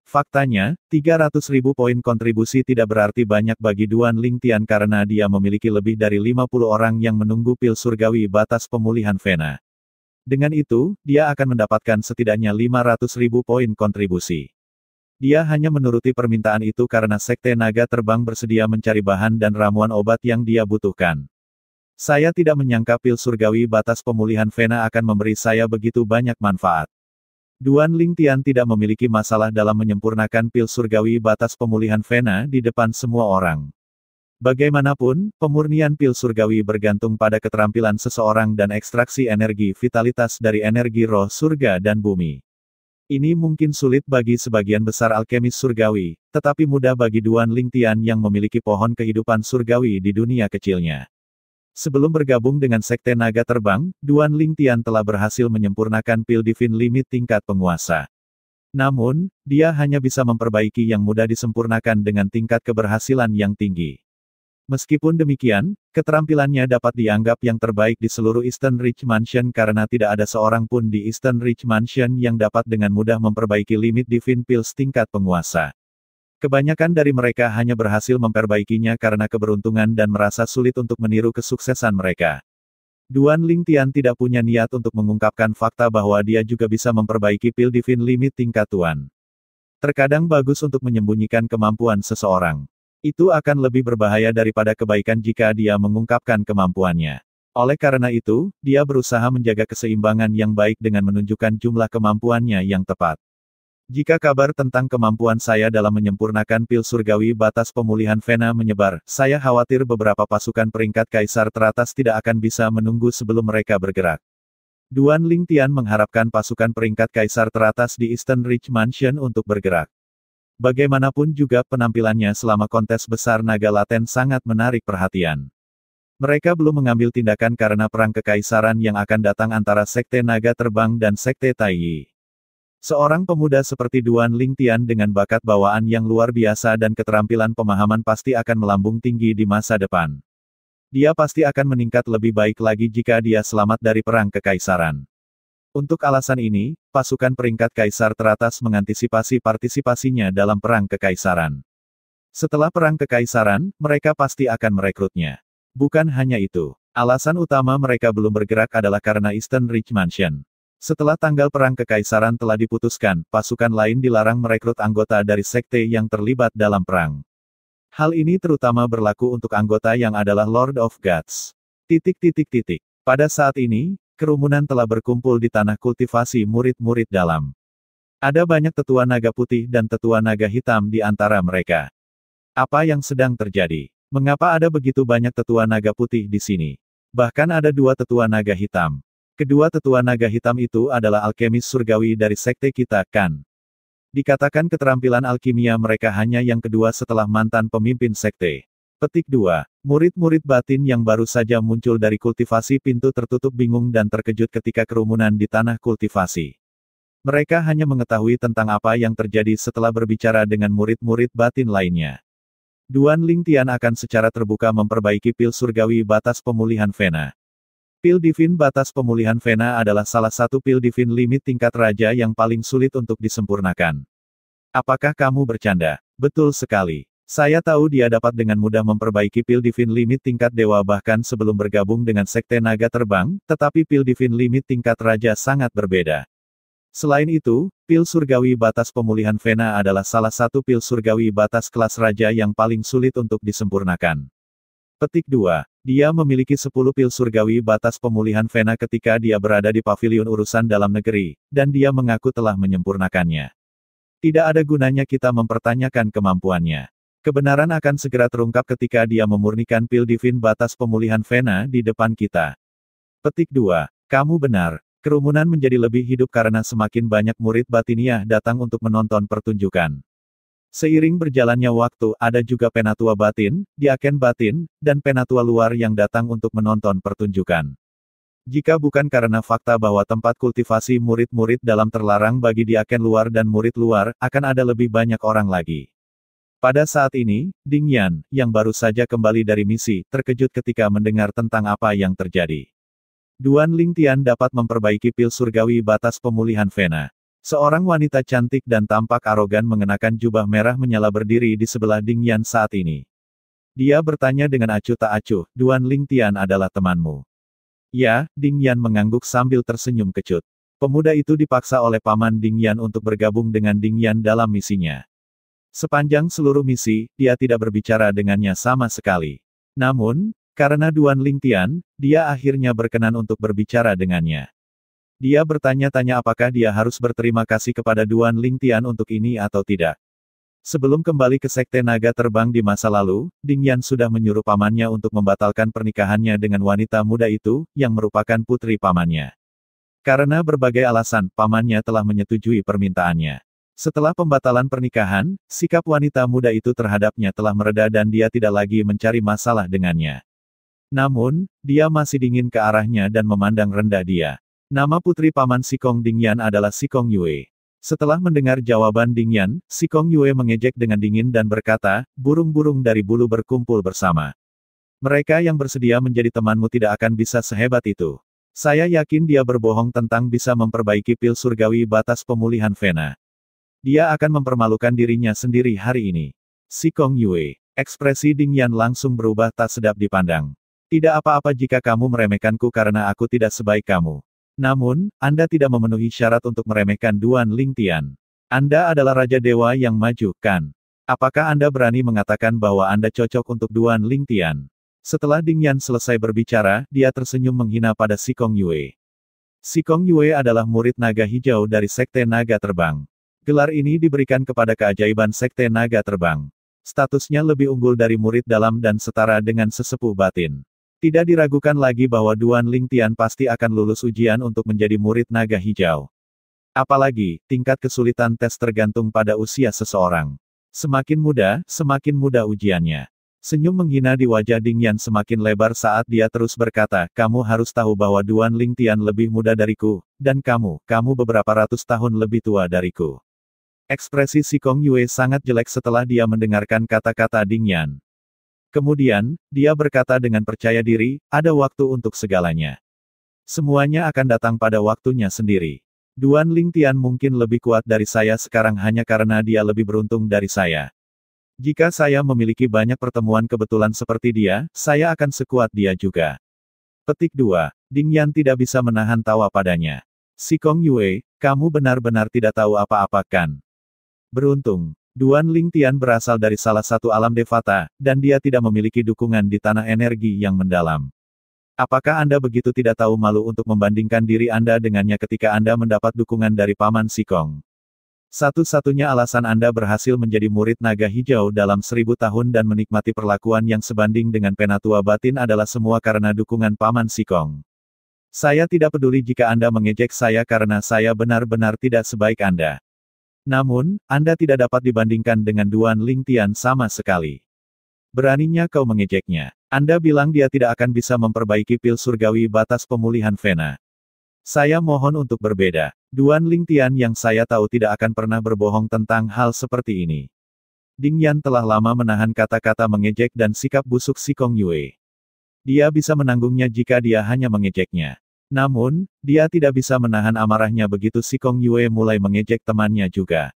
Faktanya, 300.000 poin kontribusi tidak berarti banyak bagi Duan Lingtian karena dia memiliki lebih dari 50 orang yang menunggu pil surgawi batas pemulihan Vena. Dengan itu, dia akan mendapatkan setidaknya 500.000 poin kontribusi. Dia hanya menuruti permintaan itu karena sekte naga terbang bersedia mencari bahan dan ramuan obat yang dia butuhkan. Saya tidak menyangka pil surgawi batas pemulihan Vena akan memberi saya begitu banyak manfaat. Duan Lingtian tidak memiliki masalah dalam menyempurnakan pil surgawi batas pemulihan Vena di depan semua orang. Bagaimanapun, pemurnian pil surgawi bergantung pada keterampilan seseorang dan ekstraksi energi vitalitas dari energi roh surga dan bumi. Ini mungkin sulit bagi sebagian besar alkemis surgawi, tetapi mudah bagi Duan Lingtian yang memiliki pohon kehidupan surgawi di dunia kecilnya. Sebelum bergabung dengan sekte naga terbang, Duan Lingtian telah berhasil menyempurnakan pil divine limit tingkat penguasa. Namun, dia hanya bisa memperbaiki yang mudah disempurnakan dengan tingkat keberhasilan yang tinggi. Meskipun demikian, keterampilannya dapat dianggap yang terbaik di seluruh Eastern Ridge Mansion karena tidak ada seorang pun di Eastern Ridge Mansion yang dapat dengan mudah memperbaiki limit Divine Pills tingkat penguasa. Kebanyakan dari mereka hanya berhasil memperbaikinya karena keberuntungan dan merasa sulit untuk meniru kesuksesan mereka. Duan Lingtian tidak punya niat untuk mengungkapkan fakta bahwa dia juga bisa memperbaiki pil Divine Limit tingkat Tuan. Terkadang bagus untuk menyembunyikan kemampuan seseorang. Itu akan lebih berbahaya daripada kebaikan jika dia mengungkapkan kemampuannya. Oleh karena itu, dia berusaha menjaga keseimbangan yang baik dengan menunjukkan jumlah kemampuannya yang tepat. Jika kabar tentang kemampuan saya dalam menyempurnakan pil surgawi batas pemulihan vena menyebar, saya khawatir beberapa pasukan peringkat kaisar teratas tidak akan bisa menunggu sebelum mereka bergerak. Duan Lingtian mengharapkan pasukan peringkat kaisar teratas di Eastern Ridge Mansion untuk bergerak. Bagaimanapun juga penampilannya selama kontes besar naga laten sangat menarik perhatian. Mereka belum mengambil tindakan karena perang kekaisaran yang akan datang antara Sekte Naga Terbang dan Sekte Taiyi. Seorang pemuda seperti Duan Lingtian dengan bakat bawaan yang luar biasa dan keterampilan pemahaman pasti akan melambung tinggi di masa depan. Dia pasti akan meningkat lebih baik lagi jika dia selamat dari perang kekaisaran. Untuk alasan ini, pasukan peringkat kaisar teratas mengantisipasi partisipasinya dalam perang kekaisaran. Setelah perang kekaisaran, mereka pasti akan merekrutnya. Bukan hanya itu, alasan utama mereka belum bergerak adalah karena Eastern Ridge Mansion. Setelah tanggal perang kekaisaran telah diputuskan, pasukan lain dilarang merekrut anggota dari sekte yang terlibat dalam perang. Hal ini terutama berlaku untuk anggota yang adalah Lord of Gods. Pada saat ini, kerumunan telah berkumpul di tanah kultivasi murid-murid dalam. Ada banyak tetua naga putih dan tetua naga hitam di antara mereka. Apa yang sedang terjadi? Mengapa ada begitu banyak tetua naga putih di sini? Bahkan ada 2 tetua naga hitam. Kedua tetua naga hitam itu adalah alkemis surgawi dari sekte kita, kan? Dikatakan keterampilan alkimia mereka hanya yang kedua setelah mantan pemimpin sekte. Petik 2. Murid-murid batin yang baru saja muncul dari kultivasi pintu tertutup bingung dan terkejut ketika kerumunan di tanah kultivasi. Mereka hanya mengetahui tentang apa yang terjadi setelah berbicara dengan murid-murid batin lainnya. Duan Lingtian akan secara terbuka memperbaiki pil surgawi batas pemulihan vena. Pil Divin batas pemulihan vena adalah salah satu pil Divin limit tingkat raja yang paling sulit untuk disempurnakan. Apakah kamu bercanda? Betul sekali. Saya tahu dia dapat dengan mudah memperbaiki pil Divin limit tingkat dewa bahkan sebelum bergabung dengan Sekte Naga Terbang, tetapi pil Divin limit tingkat raja sangat berbeda. Selain itu, pil surgawi batas pemulihan vena adalah salah satu pil surgawi batas kelas raja yang paling sulit untuk disempurnakan. Petik 2. Dia memiliki 10 pil surgawi batas pemulihan vena ketika dia berada di pavilion urusan dalam negeri, dan dia mengaku telah menyempurnakannya. Tidak ada gunanya kita mempertanyakan kemampuannya. Kebenaran akan segera terungkap ketika dia memurnikan pil Divin batas pemulihan vena di depan kita. Petik 2. Kamu benar. Kerumunan menjadi lebih hidup karena semakin banyak murid batiniah datang untuk menonton pertunjukan. Seiring berjalannya waktu, ada juga penatua batin, diaken batin, dan penatua luar yang datang untuk menonton pertunjukan. Jika bukan karena fakta bahwa tempat kultivasi murid-murid dalam terlarang bagi diaken luar dan murid luar, akan ada lebih banyak orang lagi. Pada saat ini, Ding Yan, yang baru saja kembali dari misi, terkejut ketika mendengar tentang apa yang terjadi. Duan Lingtian dapat memperbaiki pil surgawi batas pemulihan vena. Seorang wanita cantik dan tampak arogan mengenakan jubah merah menyala berdiri di sebelah Ding Yan saat ini. Dia bertanya dengan acuh tak acuh, Duan Lingtian adalah temanmu. Ya, Ding Yan mengangguk sambil tersenyum kecut. Pemuda itu dipaksa oleh paman Ding Yan untuk bergabung dengan Ding Yan dalam misinya. Sepanjang seluruh misi, dia tidak berbicara dengannya sama sekali. Namun, karena Duan Lingtian, dia akhirnya berkenan untuk berbicara dengannya. Dia bertanya-tanya apakah dia harus berterima kasih kepada Duan Lingtian untuk ini atau tidak. Sebelum kembali ke Sekte Naga Terbang di masa lalu, Ding Yan sudah menyuruh pamannya untuk membatalkan pernikahannya dengan wanita muda itu, yang merupakan putri pamannya. Karena berbagai alasan, pamannya telah menyetujui permintaannya. Setelah pembatalan pernikahan, sikap wanita muda itu terhadapnya telah mereda dan dia tidak lagi mencari masalah dengannya. Namun, dia masih dingin ke arahnya dan memandang rendah dia. Nama putri paman Sikong Ding Yan adalah Sikong Yue. Setelah mendengar jawaban Ding Yan, Sikong Yue mengejek dengan dingin dan berkata, burung-burung dari bulu berkumpul bersama. Mereka yang bersedia menjadi temanmu tidak akan bisa sehebat itu. Saya yakin dia berbohong tentang bisa memperbaiki pil surgawi batas pemulihan vena. Dia akan mempermalukan dirinya sendiri hari ini. Sikong Yue. Ekspresi Ding Yan langsung berubah tak sedap dipandang. Tidak apa-apa jika kamu meremehkanku karena aku tidak sebaik kamu. Namun, Anda tidak memenuhi syarat untuk meremehkan Duan Lingtian. Anda adalah Raja Dewa yang maju, kan? Apakah Anda berani mengatakan bahwa Anda cocok untuk Duan Lingtian? Setelah Ding Yan selesai berbicara, dia tersenyum menghina pada Sikong Yue. Sikong Yue adalah murid naga hijau dari Sekte Naga Terbang. Gelar ini diberikan kepada keajaiban Sekte Naga Terbang. Statusnya lebih unggul dari murid dalam dan setara dengan sesepuh batin. Tidak diragukan lagi bahwa Duan Lingtian pasti akan lulus ujian untuk menjadi murid naga hijau. Apalagi, tingkat kesulitan tes tergantung pada usia seseorang. Semakin mudah ujiannya. Senyum menghina di wajah Ding Yan semakin lebar saat dia terus berkata, kamu harus tahu bahwa Duan Lingtian lebih muda dariku, dan kamu beberapa ratus tahun lebih tua dariku. Ekspresi Sikong Yue sangat jelek setelah dia mendengarkan kata-kata Ding Yan. Kemudian, dia berkata dengan percaya diri, ada waktu untuk segalanya. Semuanya akan datang pada waktunya sendiri. Duan Lingtian mungkin lebih kuat dari saya sekarang hanya karena dia lebih beruntung dari saya. Jika saya memiliki banyak pertemuan kebetulan seperti dia, saya akan sekuat dia juga. Petik 2. Ding Yan tidak bisa menahan tawa padanya. Sikong Yue, kamu benar-benar tidak tahu apa-apa kan? Beruntung. Duan Lingtian berasal dari salah satu alam Devata, dan dia tidak memiliki dukungan di tanah energi yang mendalam. Apakah Anda begitu tidak tahu malu untuk membandingkan diri Anda dengannya ketika Anda mendapat dukungan dari Paman Sikong? Satu-satunya alasan Anda berhasil menjadi murid naga hijau dalam 1000 tahun dan menikmati perlakuan yang sebanding dengan penatua batin adalah semua karena dukungan Paman Sikong. Saya tidak peduli jika Anda mengejek saya karena saya benar-benar tidak sebaik Anda. Namun, Anda tidak dapat dibandingkan dengan Duan Lingtian sama sekali. Beraninya kau mengejeknya. Anda bilang dia tidak akan bisa memperbaiki pil surgawi batas pemulihan Vena. Saya mohon untuk berbeda. Duan Lingtian yang saya tahu tidak akan pernah berbohong tentang hal seperti ini. Ding Yan telah lama menahan kata-kata mengejek dan sikap busuk Sikong Yue. Dia bisa menanggungnya jika dia hanya mengejeknya. Namun, dia tidak bisa menahan amarahnya begitu Sikong Yue mulai mengejek temannya juga.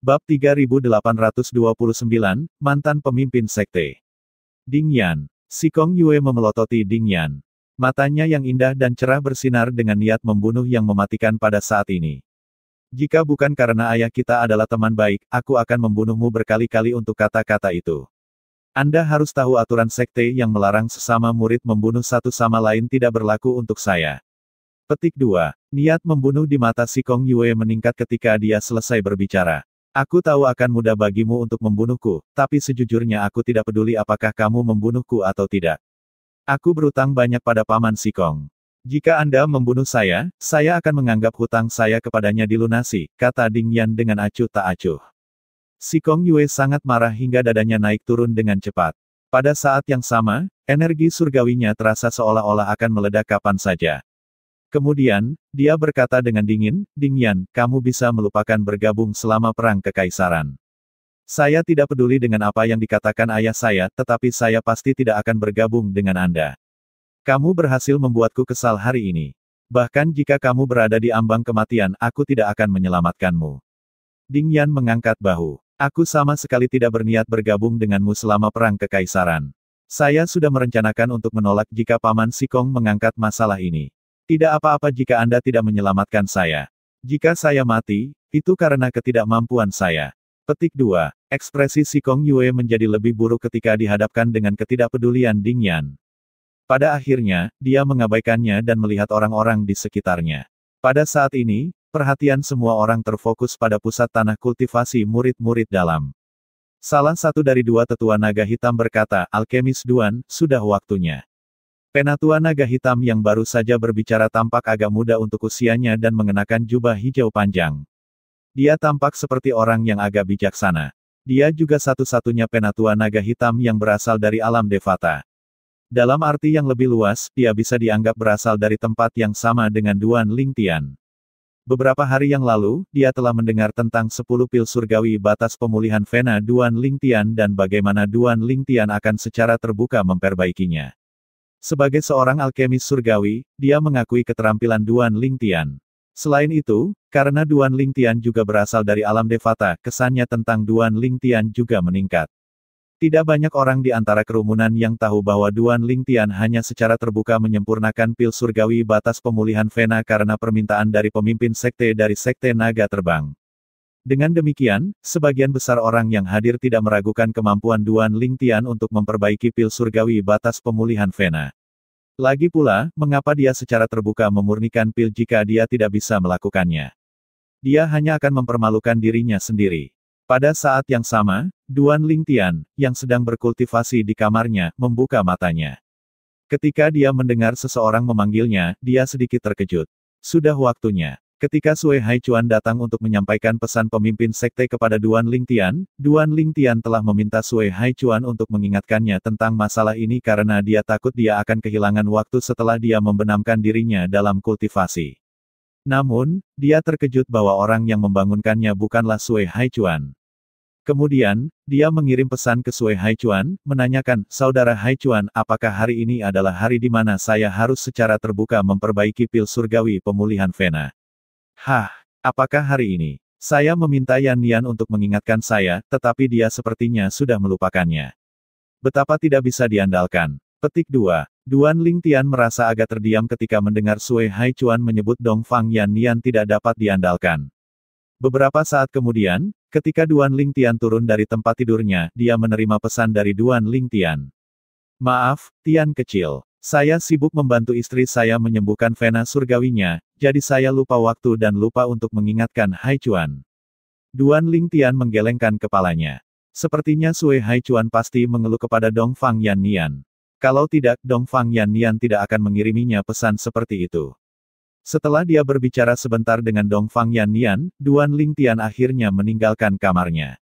Bab 3829, Mantan Pemimpin Sekte. Ding Yan. Sikong Yue memelototi Ding Yan. Matanya yang indah dan cerah bersinar dengan niat membunuh yang mematikan pada saat ini. Jika bukan karena ayah kita adalah teman baik, aku akan membunuhmu berkali-kali untuk kata-kata itu. Anda harus tahu aturan sekte yang melarang sesama murid membunuh satu sama lain tidak berlaku untuk saya. Petik 2. Niat membunuh di mata Sikong Yue meningkat ketika dia selesai berbicara. Aku tahu akan mudah bagimu untuk membunuhku, tapi sejujurnya aku tidak peduli apakah kamu membunuhku atau tidak. Aku berutang banyak pada Paman Sikong. Jika Anda membunuh saya akan menganggap hutang saya kepadanya dilunasi, kata Ding Yan dengan acuh tak acuh. Sikong Yue sangat marah hingga dadanya naik turun dengan cepat. Pada saat yang sama, energi surgawinya terasa seolah-olah akan meledak kapan saja. Kemudian, dia berkata dengan dingin, Ding Yan, kamu bisa melupakan bergabung selama perang kekaisaran. Saya tidak peduli dengan apa yang dikatakan ayah saya, tetapi saya pasti tidak akan bergabung dengan Anda. Kamu berhasil membuatku kesal hari ini. Bahkan jika kamu berada di ambang kematian, aku tidak akan menyelamatkanmu. Ding Yan mengangkat bahu. Aku sama sekali tidak berniat bergabung denganmu selama perang kekaisaran. Saya sudah merencanakan untuk menolak jika Paman Sikong mengangkat masalah ini. Tidak apa-apa jika Anda tidak menyelamatkan saya. Jika saya mati, itu karena ketidakmampuan saya. Petik 2. Ekspresi Sikong Yue menjadi lebih buruk ketika dihadapkan dengan ketidakpedulian Ding Yan. Pada akhirnya, dia mengabaikannya dan melihat orang-orang di sekitarnya. Pada saat ini, perhatian semua orang terfokus pada pusat tanah kultivasi murid-murid dalam. Salah satu dari dua tetua naga hitam berkata, Alkemis Duan, sudah waktunya. Penatua naga hitam yang baru saja berbicara tampak agak muda untuk usianya dan mengenakan jubah hijau panjang. Dia tampak seperti orang yang agak bijaksana. Dia juga satu-satunya penatua naga hitam yang berasal dari alam Devata. Dalam arti yang lebih luas, dia bisa dianggap berasal dari tempat yang sama dengan Duan Lingtian. Beberapa hari yang lalu, dia telah mendengar tentang 10 pil surgawi batas pemulihan Vena Duan Lingtian dan bagaimana Duan Lingtian akan secara terbuka memperbaikinya. Sebagai seorang alkemis surgawi, dia mengakui keterampilan Duan Lingtian. Selain itu, karena Duan Lingtian juga berasal dari alam Devata, kesannya tentang Duan Lingtian juga meningkat. Tidak banyak orang di antara kerumunan yang tahu bahwa Duan Lingtian hanya secara terbuka menyempurnakan pil surgawi batas pemulihan Vena karena permintaan dari pemimpin sekte dari Sekte Naga Terbang. Dengan demikian, sebagian besar orang yang hadir tidak meragukan kemampuan Duan Lingtian untuk memperbaiki pil surgawi batas pemulihan Vena. Lagi pula, mengapa dia secara terbuka memurnikan pil jika dia tidak bisa melakukannya? Dia hanya akan mempermalukan dirinya sendiri. Pada saat yang sama, Duan Lingtian, yang sedang berkultivasi di kamarnya, membuka matanya. Ketika dia mendengar seseorang memanggilnya, dia sedikit terkejut. Sudah waktunya. Ketika Sui Haichuan datang untuk menyampaikan pesan pemimpin sekte kepada Duan Lingtian telah meminta Sui Haichuan untuk mengingatkannya tentang masalah ini karena dia takut dia akan kehilangan waktu setelah dia membenamkan dirinya dalam kultivasi. Namun, dia terkejut bahwa orang yang membangunkannya bukanlah Sui Haichuan. Kemudian, dia mengirim pesan ke Sui Haichuan, menanyakan, "Saudara Haichuan, apakah hari ini adalah hari di mana saya harus secara terbuka memperbaiki pil surgawi pemulihan Vena?" Hah, apakah hari ini? Saya meminta Yan Nian untuk mengingatkan saya, tetapi dia sepertinya sudah melupakannya. Betapa tidak bisa diandalkan. Petik 2. Duan Lingtian merasa agak terdiam ketika mendengar Sui Haichuan menyebut Dongfang Yan Nian tidak dapat diandalkan. Beberapa saat kemudian, ketika Duan Lingtian turun dari tempat tidurnya, dia menerima pesan dari Duan Lingtian. "Maaf, Tian kecil. Saya sibuk membantu istri saya menyembuhkan vena surgawinya, jadi saya lupa waktu dan lupa untuk mengingatkan Haichuan." Duan Lingtian menggelengkan kepalanya. Sepertinya Sui Haichuan pasti mengeluh kepada Dongfang Yan Nian. Kalau tidak, Dongfang Yan Nian tidak akan mengiriminya pesan seperti itu. Setelah dia berbicara sebentar dengan Dongfang Yan Nian, Duan Lingtian akhirnya meninggalkan kamarnya.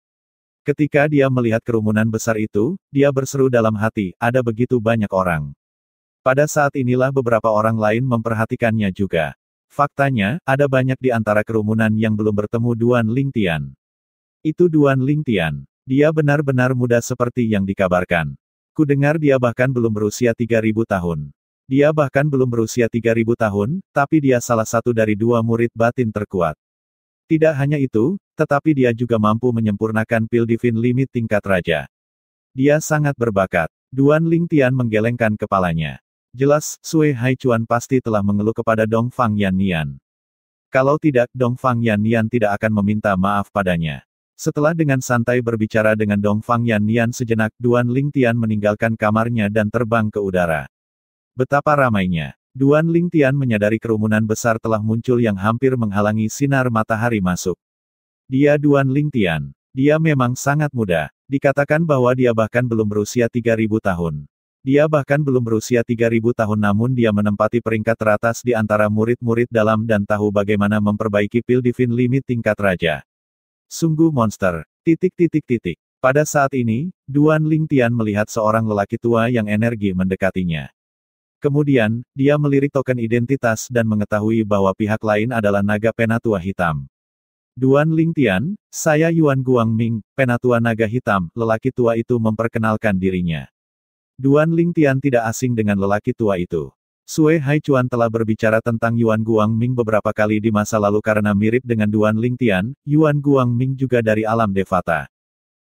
Ketika dia melihat kerumunan besar itu, dia berseru dalam hati, ada begitu banyak orang. Pada saat inilah beberapa orang lain memperhatikannya juga. Faktanya, ada banyak di antara kerumunan yang belum bertemu Duan Lingtian. Itu Duan Lingtian. Dia benar-benar muda seperti yang dikabarkan. Ku dengar dia bahkan belum berusia 3.000 tahun. Dia bahkan belum berusia 3.000 tahun, tapi dia salah satu dari 2 murid batin terkuat. Tidak hanya itu, tetapi dia juga mampu menyempurnakan pil Divine Limit tingkat raja. Dia sangat berbakat. Duan Lingtian menggelengkan kepalanya. Jelas, Sui Haichuan pasti telah mengeluh kepada Dongfang Yan Nian. Kalau tidak, Dongfang Yan Nian tidak akan meminta maaf padanya. Setelah dengan santai berbicara dengan Dongfang Yan Nian sejenak, Duan Lingtian meninggalkan kamarnya dan terbang ke udara. Betapa ramainya. Duan Lingtian menyadari kerumunan besar telah muncul yang hampir menghalangi sinar matahari masuk. Dia Duan Lingtian. Dia memang sangat muda. Dikatakan bahwa dia bahkan belum berusia 3.000 tahun. Dia bahkan belum berusia 3.000 tahun namun dia menempati peringkat teratas di antara murid-murid dalam dan tahu bagaimana memperbaiki pil Divine Limit tingkat raja. Sungguh monster. Pada saat ini, Duan Lingtian melihat seorang lelaki tua yang energi mendekatinya. Kemudian, dia melirik token identitas dan mengetahui bahwa pihak lain adalah naga penatua hitam. "Duan Lingtian, saya Yuan Guangming, penatua naga hitam," lelaki tua itu memperkenalkan dirinya. Duan Lingtian tidak asing dengan lelaki tua itu. Sui Haichuan telah berbicara tentang Yuan Guangming beberapa kali di masa lalu karena mirip dengan Duan Lingtian, Yuan Guangming juga dari alam Devata.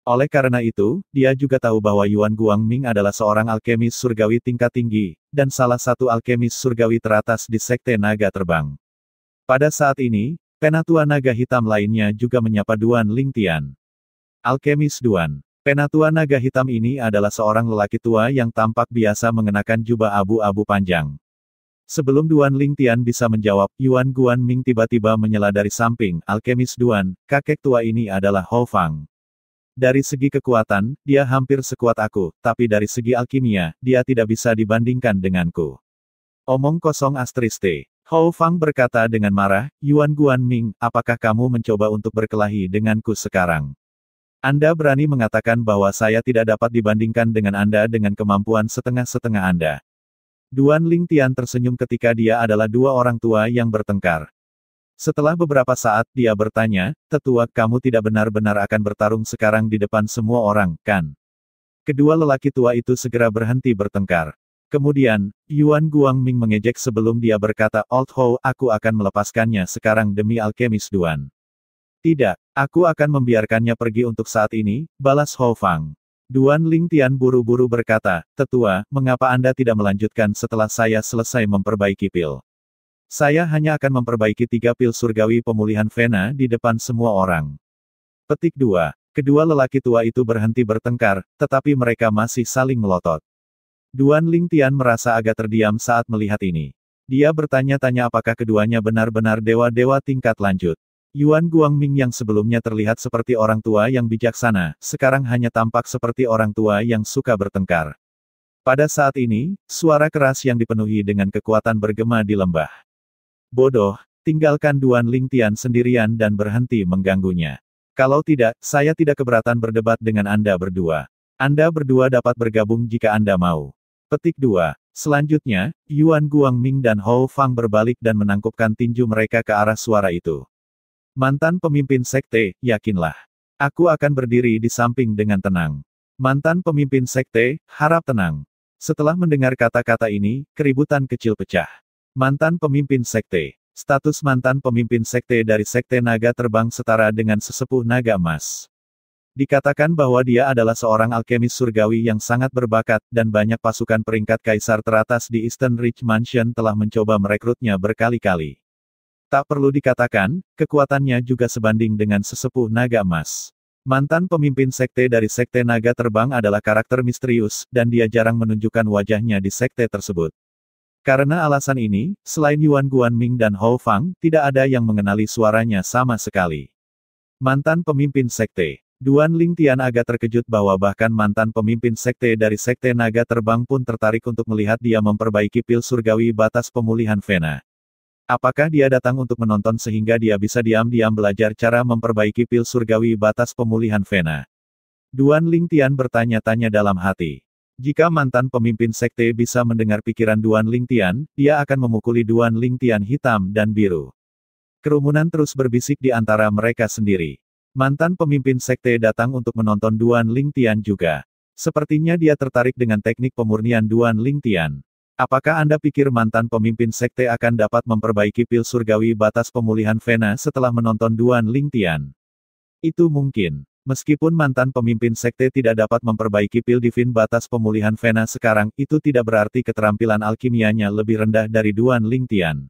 Oleh karena itu, dia juga tahu bahwa Yuan Guangming adalah seorang alkemis surgawi tingkat tinggi, dan salah satu alkemis surgawi teratas di Sekte Naga Terbang. Pada saat ini, penatua naga hitam lainnya juga menyapa Duan Lingtian. Alkemis Duan. Penatua naga hitam ini adalah seorang lelaki tua yang tampak biasa mengenakan jubah abu-abu panjang. Sebelum Duan Lingtian bisa menjawab, Yuan Guangming tiba-tiba menyela dari samping, "Alkemis Duan, kakek tua ini adalah Hou Fang. Dari segi kekuatan, dia hampir sekuat aku, tapi dari segi alkimia, dia tidak bisa dibandingkan denganku." Omong kosong asterisk. Hou Fang berkata dengan marah, "Yuan Guangming, apakah kamu mencoba untuk berkelahi denganku sekarang? Anda berani mengatakan bahwa saya tidak dapat dibandingkan dengan Anda dengan kemampuan setengah-setengah Anda." Duan Lingtian tersenyum ketika dia adalah 2 orang tua yang bertengkar. Setelah beberapa saat, dia bertanya, "Tetua, kamu tidak benar-benar akan bertarung sekarang di depan semua orang, kan?" Kedua lelaki tua itu segera berhenti bertengkar. Kemudian, Yuan Guangming mengejek sebelum dia berkata, "Old Hou, aku akan melepaskannya sekarang demi alkemis Duan." "Tidak, aku akan membiarkannya pergi untuk saat ini," balas Hou Fang. Duan Lingtian buru-buru berkata, "Tetua, mengapa Anda tidak melanjutkan setelah saya selesai memperbaiki pil? Saya hanya akan memperbaiki 3 pil surgawi pemulihan vena di depan semua orang." Petik 2. Kedua lelaki tua itu berhenti bertengkar, tetapi mereka masih saling melotot. Duan Lingtian merasa agak terdiam saat melihat ini. Dia bertanya-tanya apakah keduanya benar-benar dewa-dewa tingkat lanjut. Yuan Guangming yang sebelumnya terlihat seperti orang tua yang bijaksana, sekarang hanya tampak seperti orang tua yang suka bertengkar. Pada saat ini, suara keras yang dipenuhi dengan kekuatan bergema di lembah. Bodoh, tinggalkan Duan Lingtian sendirian dan berhenti mengganggunya. Kalau tidak, saya tidak keberatan berdebat dengan Anda berdua. Anda berdua dapat bergabung jika Anda mau. Petik 2. Selanjutnya, Yuan Guangming dan Hou Fang berbalik dan menangkupkan tinju mereka ke arah suara itu. Mantan pemimpin sekte, yakinlah. Aku akan berdiri di samping dengan tenang. Mantan pemimpin sekte, harap tenang. Setelah mendengar kata-kata ini, keributan kecil pecah. Mantan pemimpin sekte. Status mantan pemimpin sekte dari sekte naga terbang setara dengan sesepuh naga emas. Dikatakan bahwa dia adalah seorang alkemis surgawi yang sangat berbakat, dan banyak pasukan peringkat kaisar teratas di Eastern Ridge Mansion telah mencoba merekrutnya berkali-kali. Tak perlu dikatakan, kekuatannya juga sebanding dengan sesepuh naga emas. Mantan pemimpin sekte dari sekte naga terbang adalah karakter misterius, dan dia jarang menunjukkan wajahnya di sekte tersebut. Karena alasan ini, selain Yuan Guangming dan Hou Fang, tidak ada yang mengenali suaranya sama sekali. Mantan pemimpin sekte. Duan Lingtian agak terkejut bahwa bahkan mantan pemimpin sekte dari sekte naga terbang pun tertarik untuk melihat dia memperbaiki pil surgawi batas pemulihan Vena. Apakah dia datang untuk menonton sehingga dia bisa diam-diam belajar cara memperbaiki pil surgawi batas pemulihan Vena? Duan Lingtian bertanya-tanya dalam hati. Jika mantan pemimpin sekte bisa mendengar pikiran Duan Lingtian, dia akan memukuli Duan Lingtian hitam dan biru. Kerumunan terus berbisik di antara mereka sendiri. Mantan pemimpin sekte datang untuk menonton Duan Lingtian juga. Sepertinya dia tertarik dengan teknik pemurnian Duan Lingtian. Apakah Anda pikir mantan pemimpin sekte akan dapat memperbaiki pil surgawi batas pemulihan Vena setelah menonton Duan Lingtian? Itu mungkin. Meskipun mantan pemimpin sekte tidak dapat memperbaiki pil divin batas pemulihan Vena sekarang, itu tidak berarti keterampilan alkimianya lebih rendah dari Duan Lingtian.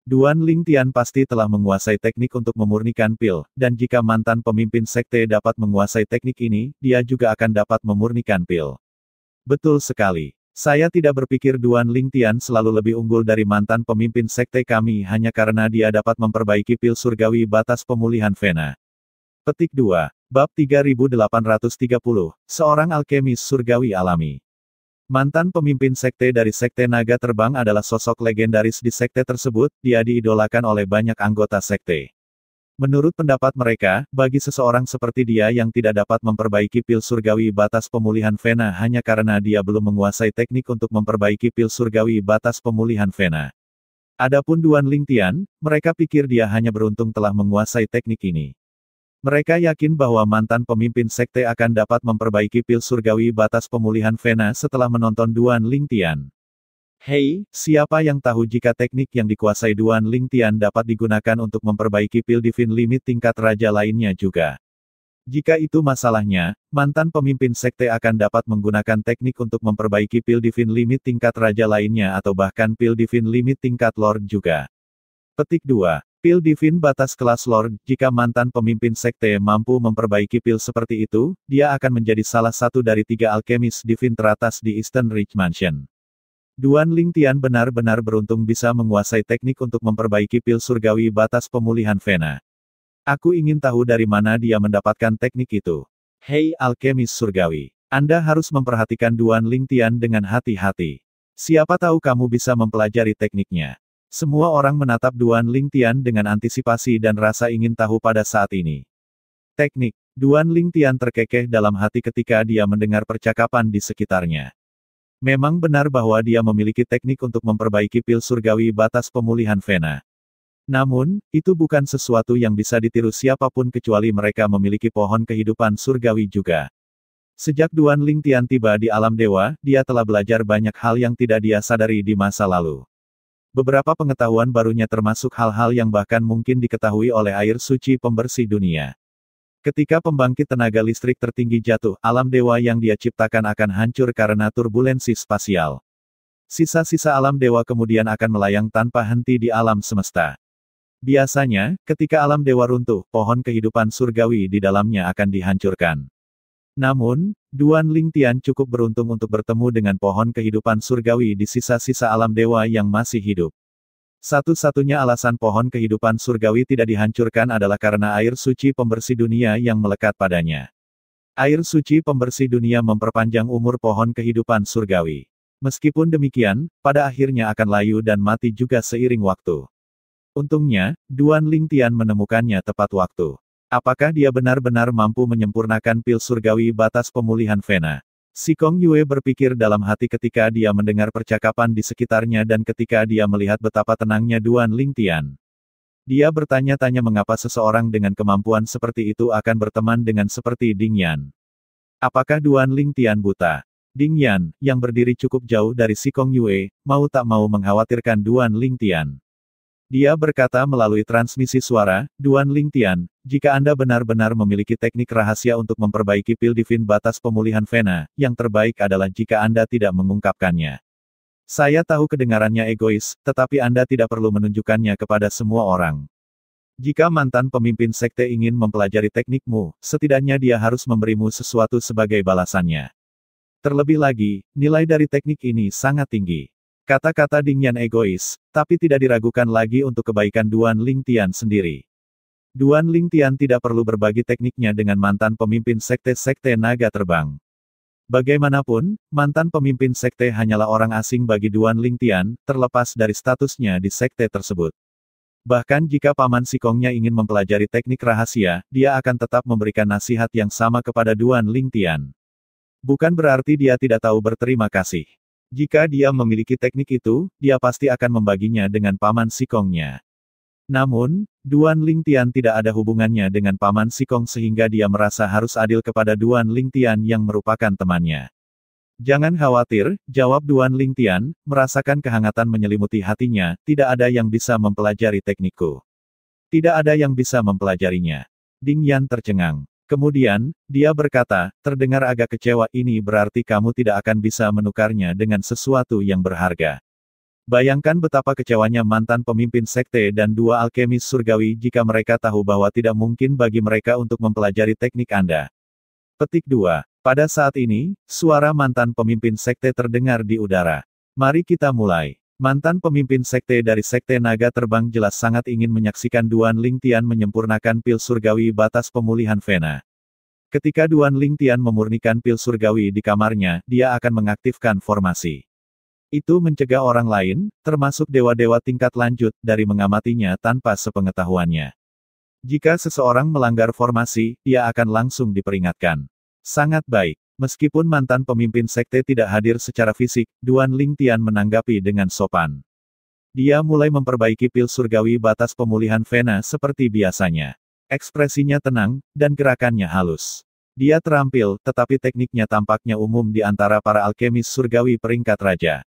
Duan Lingtian pasti telah menguasai teknik untuk memurnikan pil, dan jika mantan pemimpin sekte dapat menguasai teknik ini, dia juga akan dapat memurnikan pil. Betul sekali. Saya tidak berpikir Duan Lingtian selalu lebih unggul dari mantan pemimpin sekte kami hanya karena dia dapat memperbaiki pil surgawi batas pemulihan Vena. Petik 2. Bab 3830, Seorang Alkemis Surgawi Alami. Mantan pemimpin sekte dari sekte naga terbang adalah sosok legendaris di sekte tersebut, dia diidolakan oleh banyak anggota sekte. Menurut pendapat mereka, bagi seseorang seperti dia yang tidak dapat memperbaiki pil surgawi batas pemulihan Vena hanya karena dia belum menguasai teknik untuk memperbaiki pil surgawi batas pemulihan Vena. Adapun Duan Lingtian, mereka pikir dia hanya beruntung telah menguasai teknik ini. Mereka yakin bahwa mantan pemimpin sekte akan dapat memperbaiki pil surgawi batas pemulihan Vena setelah menonton Duan Lingtian. Hei, siapa yang tahu jika teknik yang dikuasai Duan Lingtian dapat digunakan untuk memperbaiki pil divin limit tingkat raja lainnya juga? Jika itu masalahnya, mantan pemimpin sekte akan dapat menggunakan teknik untuk memperbaiki pil divin limit tingkat raja lainnya atau bahkan pil divin limit tingkat lord juga. Petik 2. Pil divin batas kelas lord, jika mantan pemimpin sekte mampu memperbaiki pil seperti itu, dia akan menjadi salah satu dari 3 alkemis divin teratas di Eastern Ridge Mansion. Duan Lingtian benar-benar beruntung bisa menguasai teknik untuk memperbaiki pil surgawi batas pemulihan Vena. Aku ingin tahu dari mana dia mendapatkan teknik itu. Hei alkemis surgawi, Anda harus memperhatikan Duan Lingtian dengan hati-hati. Siapa tahu kamu bisa mempelajari tekniknya. Semua orang menatap Duan Lingtian dengan antisipasi dan rasa ingin tahu pada saat ini. Teknik. Duan Lingtian terkekeh dalam hati ketika dia mendengar percakapan di sekitarnya. Memang benar bahwa dia memiliki teknik untuk memperbaiki pil surgawi batas pemulihan Vena. Namun, itu bukan sesuatu yang bisa ditiru siapapun kecuali mereka memiliki pohon kehidupan surgawi juga. Sejak Duan Lingtian tiba di alam dewa, dia telah belajar banyak hal yang tidak dia sadari di masa lalu. Beberapa pengetahuan barunya termasuk hal-hal yang bahkan mungkin diketahui oleh air suci pembersih dunia. Ketika pembangkit tenaga listrik tertinggi jatuh, alam dewa yang dia ciptakan akan hancur karena turbulensi spasial. Sisa-sisa alam dewa kemudian akan melayang tanpa henti di alam semesta. Biasanya, ketika alam dewa runtuh, pohon kehidupan surgawi di dalamnya akan dihancurkan. Namun, Duan Lingtian cukup beruntung untuk bertemu dengan pohon kehidupan surgawi di sisa-sisa alam dewa yang masih hidup. Satu-satunya alasan pohon kehidupan surgawi tidak dihancurkan adalah karena air suci pembersih dunia yang melekat padanya. Air suci pembersih dunia memperpanjang umur pohon kehidupan surgawi. Meskipun demikian, pada akhirnya akan layu dan mati juga seiring waktu. Untungnya, Duan Lingtian menemukannya tepat waktu. Apakah dia benar-benar mampu menyempurnakan pil surgawi batas pemulihan Vena? Si Kong Yue berpikir dalam hati ketika dia mendengar percakapan di sekitarnya dan ketika dia melihat betapa tenangnya Duan Lingtian. Dia bertanya-tanya mengapa seseorang dengan kemampuan seperti itu akan berteman dengan seperti Ding Yan. Apakah Duan Lingtian buta? Ding Yan, yang berdiri cukup jauh dari Si Kong Yue, mau tak mau mengkhawatirkan Duan Lingtian. Dia berkata melalui transmisi suara, Duan Lingtian, jika Anda benar-benar memiliki teknik rahasia untuk memperbaiki pil divin batas pemulihan Vena, yang terbaik adalah jika Anda tidak mengungkapkannya. Saya tahu kedengarannya egois, tetapi Anda tidak perlu menunjukkannya kepada semua orang. Jika mantan pemimpin sekte ingin mempelajari teknikmu, setidaknya dia harus memberimu sesuatu sebagai balasannya. Terlebih lagi, nilai dari teknik ini sangat tinggi. Kata-kata Ding Yan egois, tapi tidak diragukan lagi untuk kebaikan Duan Lingtian sendiri. Duan Lingtian tidak perlu berbagi tekniknya dengan mantan pemimpin sekte-sekte naga terbang. Bagaimanapun, mantan pemimpin sekte hanyalah orang asing bagi Duan Lingtian, terlepas dari statusnya di sekte tersebut. Bahkan jika paman Sikongnya ingin mempelajari teknik rahasia, dia akan tetap memberikan nasihat yang sama kepada Duan Lingtian. Bukan berarti dia tidak tahu berterima kasih. Jika dia memiliki teknik itu, dia pasti akan membaginya dengan paman Sikongnya. Namun, Duan Lingtian tidak ada hubungannya dengan paman Sikong sehingga dia merasa harus adil kepada Duan Lingtian yang merupakan temannya. Jangan khawatir, jawab Duan Lingtian, merasakan kehangatan menyelimuti hatinya, tidak ada yang bisa mempelajari teknikku. Tidak ada yang bisa mempelajarinya. Ding Yan tercengang. Kemudian, dia berkata, terdengar agak kecewa, ini berarti kamu tidak akan bisa menukarnya dengan sesuatu yang berharga. Bayangkan betapa kecewanya mantan pemimpin sekte dan dua alkemis surgawi jika mereka tahu bahwa tidak mungkin bagi mereka untuk mempelajari teknik Anda. Petik 2. Pada saat ini, suara mantan pemimpin sekte terdengar di udara. Mari kita mulai. Mantan pemimpin sekte dari sekte naga terbang jelas sangat ingin menyaksikan Duan Lingtian menyempurnakan pil surgawi batas pemulihan Vena. Ketika Duan Lingtian memurnikan pil surgawi di kamarnya, dia akan mengaktifkan formasi. Itu mencegah orang lain, termasuk dewa-dewa tingkat lanjut, dari mengamatinya tanpa sepengetahuannya. Jika seseorang melanggar formasi, dia akan langsung diperingatkan. Sangat baik. Meskipun mantan pemimpin sekte tidak hadir secara fisik, Duan Lingtian menanggapi dengan sopan. Dia mulai memperbaiki pil surgawi batas pemulihan Vena seperti biasanya. Ekspresinya tenang, dan gerakannya halus. Dia terampil, tetapi tekniknya tampaknya umum di antara para alkemis surgawi peringkat raja.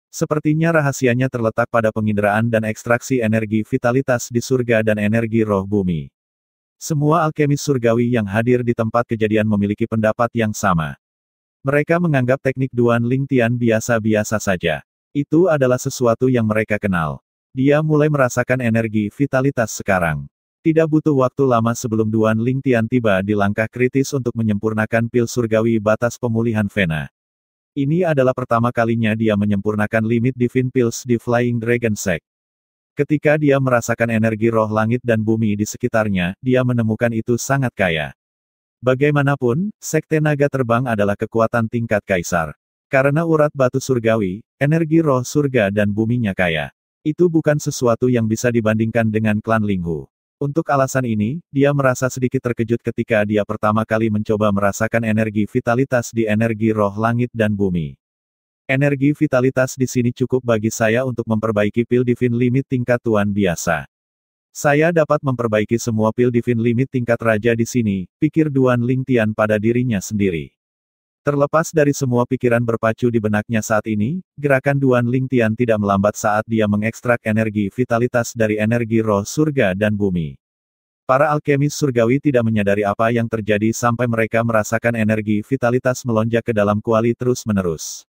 Sepertinya rahasianya terletak pada penginderaan dan ekstraksi energi vitalitas di surga dan energi roh bumi. Semua alkemis surgawi yang hadir di tempat kejadian memiliki pendapat yang sama. Mereka menganggap teknik Duan Lingtian biasa-biasa saja. Itu adalah sesuatu yang mereka kenal. Dia mulai merasakan energi vitalitas sekarang. Tidak butuh waktu lama sebelum Duan Lingtian tiba di langkah kritis untuk menyempurnakan pil surgawi batas pemulihan Vena. Ini adalah pertama kalinya dia menyempurnakan limit Divine Pills di Flying Dragon Sect. Ketika dia merasakan energi roh langit dan bumi di sekitarnya, dia menemukan itu sangat kaya. Bagaimanapun, sekte naga terbang adalah kekuatan tingkat kaisar. Karena urat batu surgawi, energi roh surga dan buminya kaya. Itu bukan sesuatu yang bisa dibandingkan dengan klan Linghu. Untuk alasan ini, dia merasa sedikit terkejut ketika dia pertama kali mencoba merasakan energi vitalitas di energi roh langit dan bumi. Energi vitalitas di sini cukup bagi saya untuk memperbaiki pil divine limit tingkat tuan biasa. Saya dapat memperbaiki semua pil divine limit tingkat raja di sini, pikir Duan Lingtian pada dirinya sendiri. Terlepas dari semua pikiran berpacu di benaknya saat ini, gerakan Duan Lingtian tidak melambat saat dia mengekstrak energi vitalitas dari energi roh surga dan bumi. Para alkemis surgawi tidak menyadari apa yang terjadi sampai mereka merasakan energi vitalitas melonjak ke dalam kuali terus-menerus.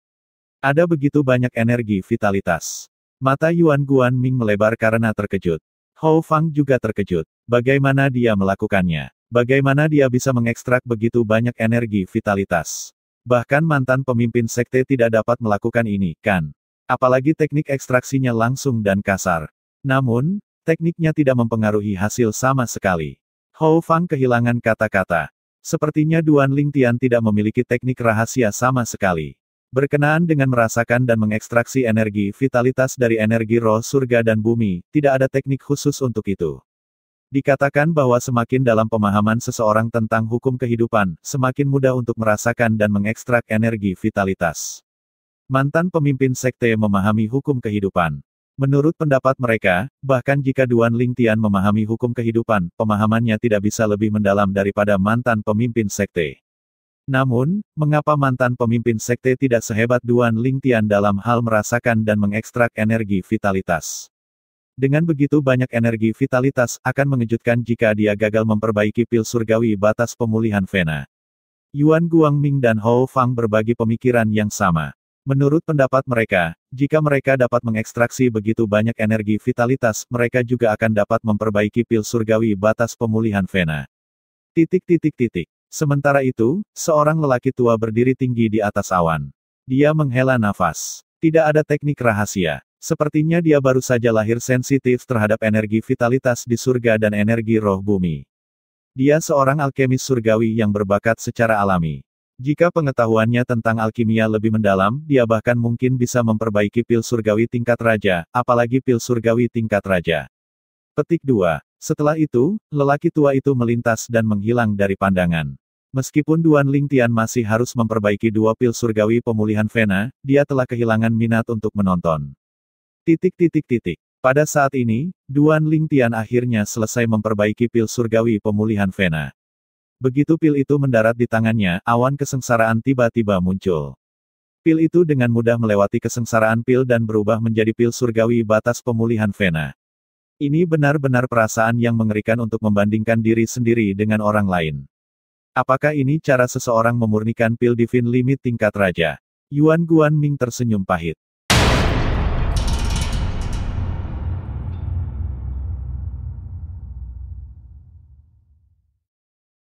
Ada begitu banyak energi vitalitas. Mata Yuan Guanming melebar karena terkejut. Hou Fang juga terkejut. Bagaimana dia melakukannya? Bagaimana dia bisa mengekstrak begitu banyak energi vitalitas? Bahkan mantan pemimpin sekte tidak dapat melakukan ini, kan? Apalagi teknik ekstraksinya langsung dan kasar. Namun, tekniknya tidak mempengaruhi hasil sama sekali. Hou Fang kehilangan kata-kata. Sepertinya Duan Lingtian tidak memiliki teknik rahasia sama sekali. Berkenaan dengan merasakan dan mengekstraksi energi vitalitas dari energi roh surga dan bumi, tidak ada teknik khusus untuk itu. Dikatakan bahwa semakin dalam pemahaman seseorang tentang hukum kehidupan, semakin mudah untuk merasakan dan mengekstrak energi vitalitas. Mantan pemimpin sekte memahami hukum kehidupan. Menurut pendapat mereka, bahkan jika Duan Lingtian memahami hukum kehidupan, pemahamannya tidak bisa lebih mendalam daripada mantan pemimpin sekte. Namun, mengapa mantan pemimpin sekte tidak sehebat Duan Lingtian dalam hal merasakan dan mengekstrak energi vitalitas? Dengan begitu banyak energi vitalitas, akan mengejutkan jika dia gagal memperbaiki pil surgawi batas pemulihan Vena. Yuan Guangming dan Hou Fang berbagi pemikiran yang sama. Menurut pendapat mereka, jika mereka dapat mengekstraksi begitu banyak energi vitalitas, mereka juga akan dapat memperbaiki pil surgawi batas pemulihan Vena. Sementara itu, seorang lelaki tua berdiri tinggi di atas awan. Dia menghela nafas. Tidak ada teknik rahasia. Sepertinya dia baru saja lahir sensitif terhadap energi vitalitas di surga dan energi roh bumi. Dia seorang alkemis surgawi yang berbakat secara alami. Jika pengetahuannya tentang alkimia lebih mendalam, dia bahkan mungkin bisa memperbaiki pil surgawi tingkat raja, apalagi pil surgawi tingkat raja. Petik 2. Setelah itu, lelaki tua itu melintas dan menghilang dari pandangan. Meskipun Duan Lingtian masih harus memperbaiki 2 pil surgawi pemulihan Vena, dia telah kehilangan minat untuk menonton. Pada saat ini, Duan Lingtian akhirnya selesai memperbaiki pil surgawi pemulihan Vena. Begitu pil itu mendarat di tangannya, awan kesengsaraan tiba-tiba muncul. Pil itu dengan mudah melewati kesengsaraan pil dan berubah menjadi pil surgawi batas pemulihan Vena. Ini benar-benar perasaan yang mengerikan untuk membandingkan diri sendiri dengan orang lain. Apakah ini cara seseorang memurnikan pil Divine Limit tingkat raja? Yuan Guangming tersenyum pahit.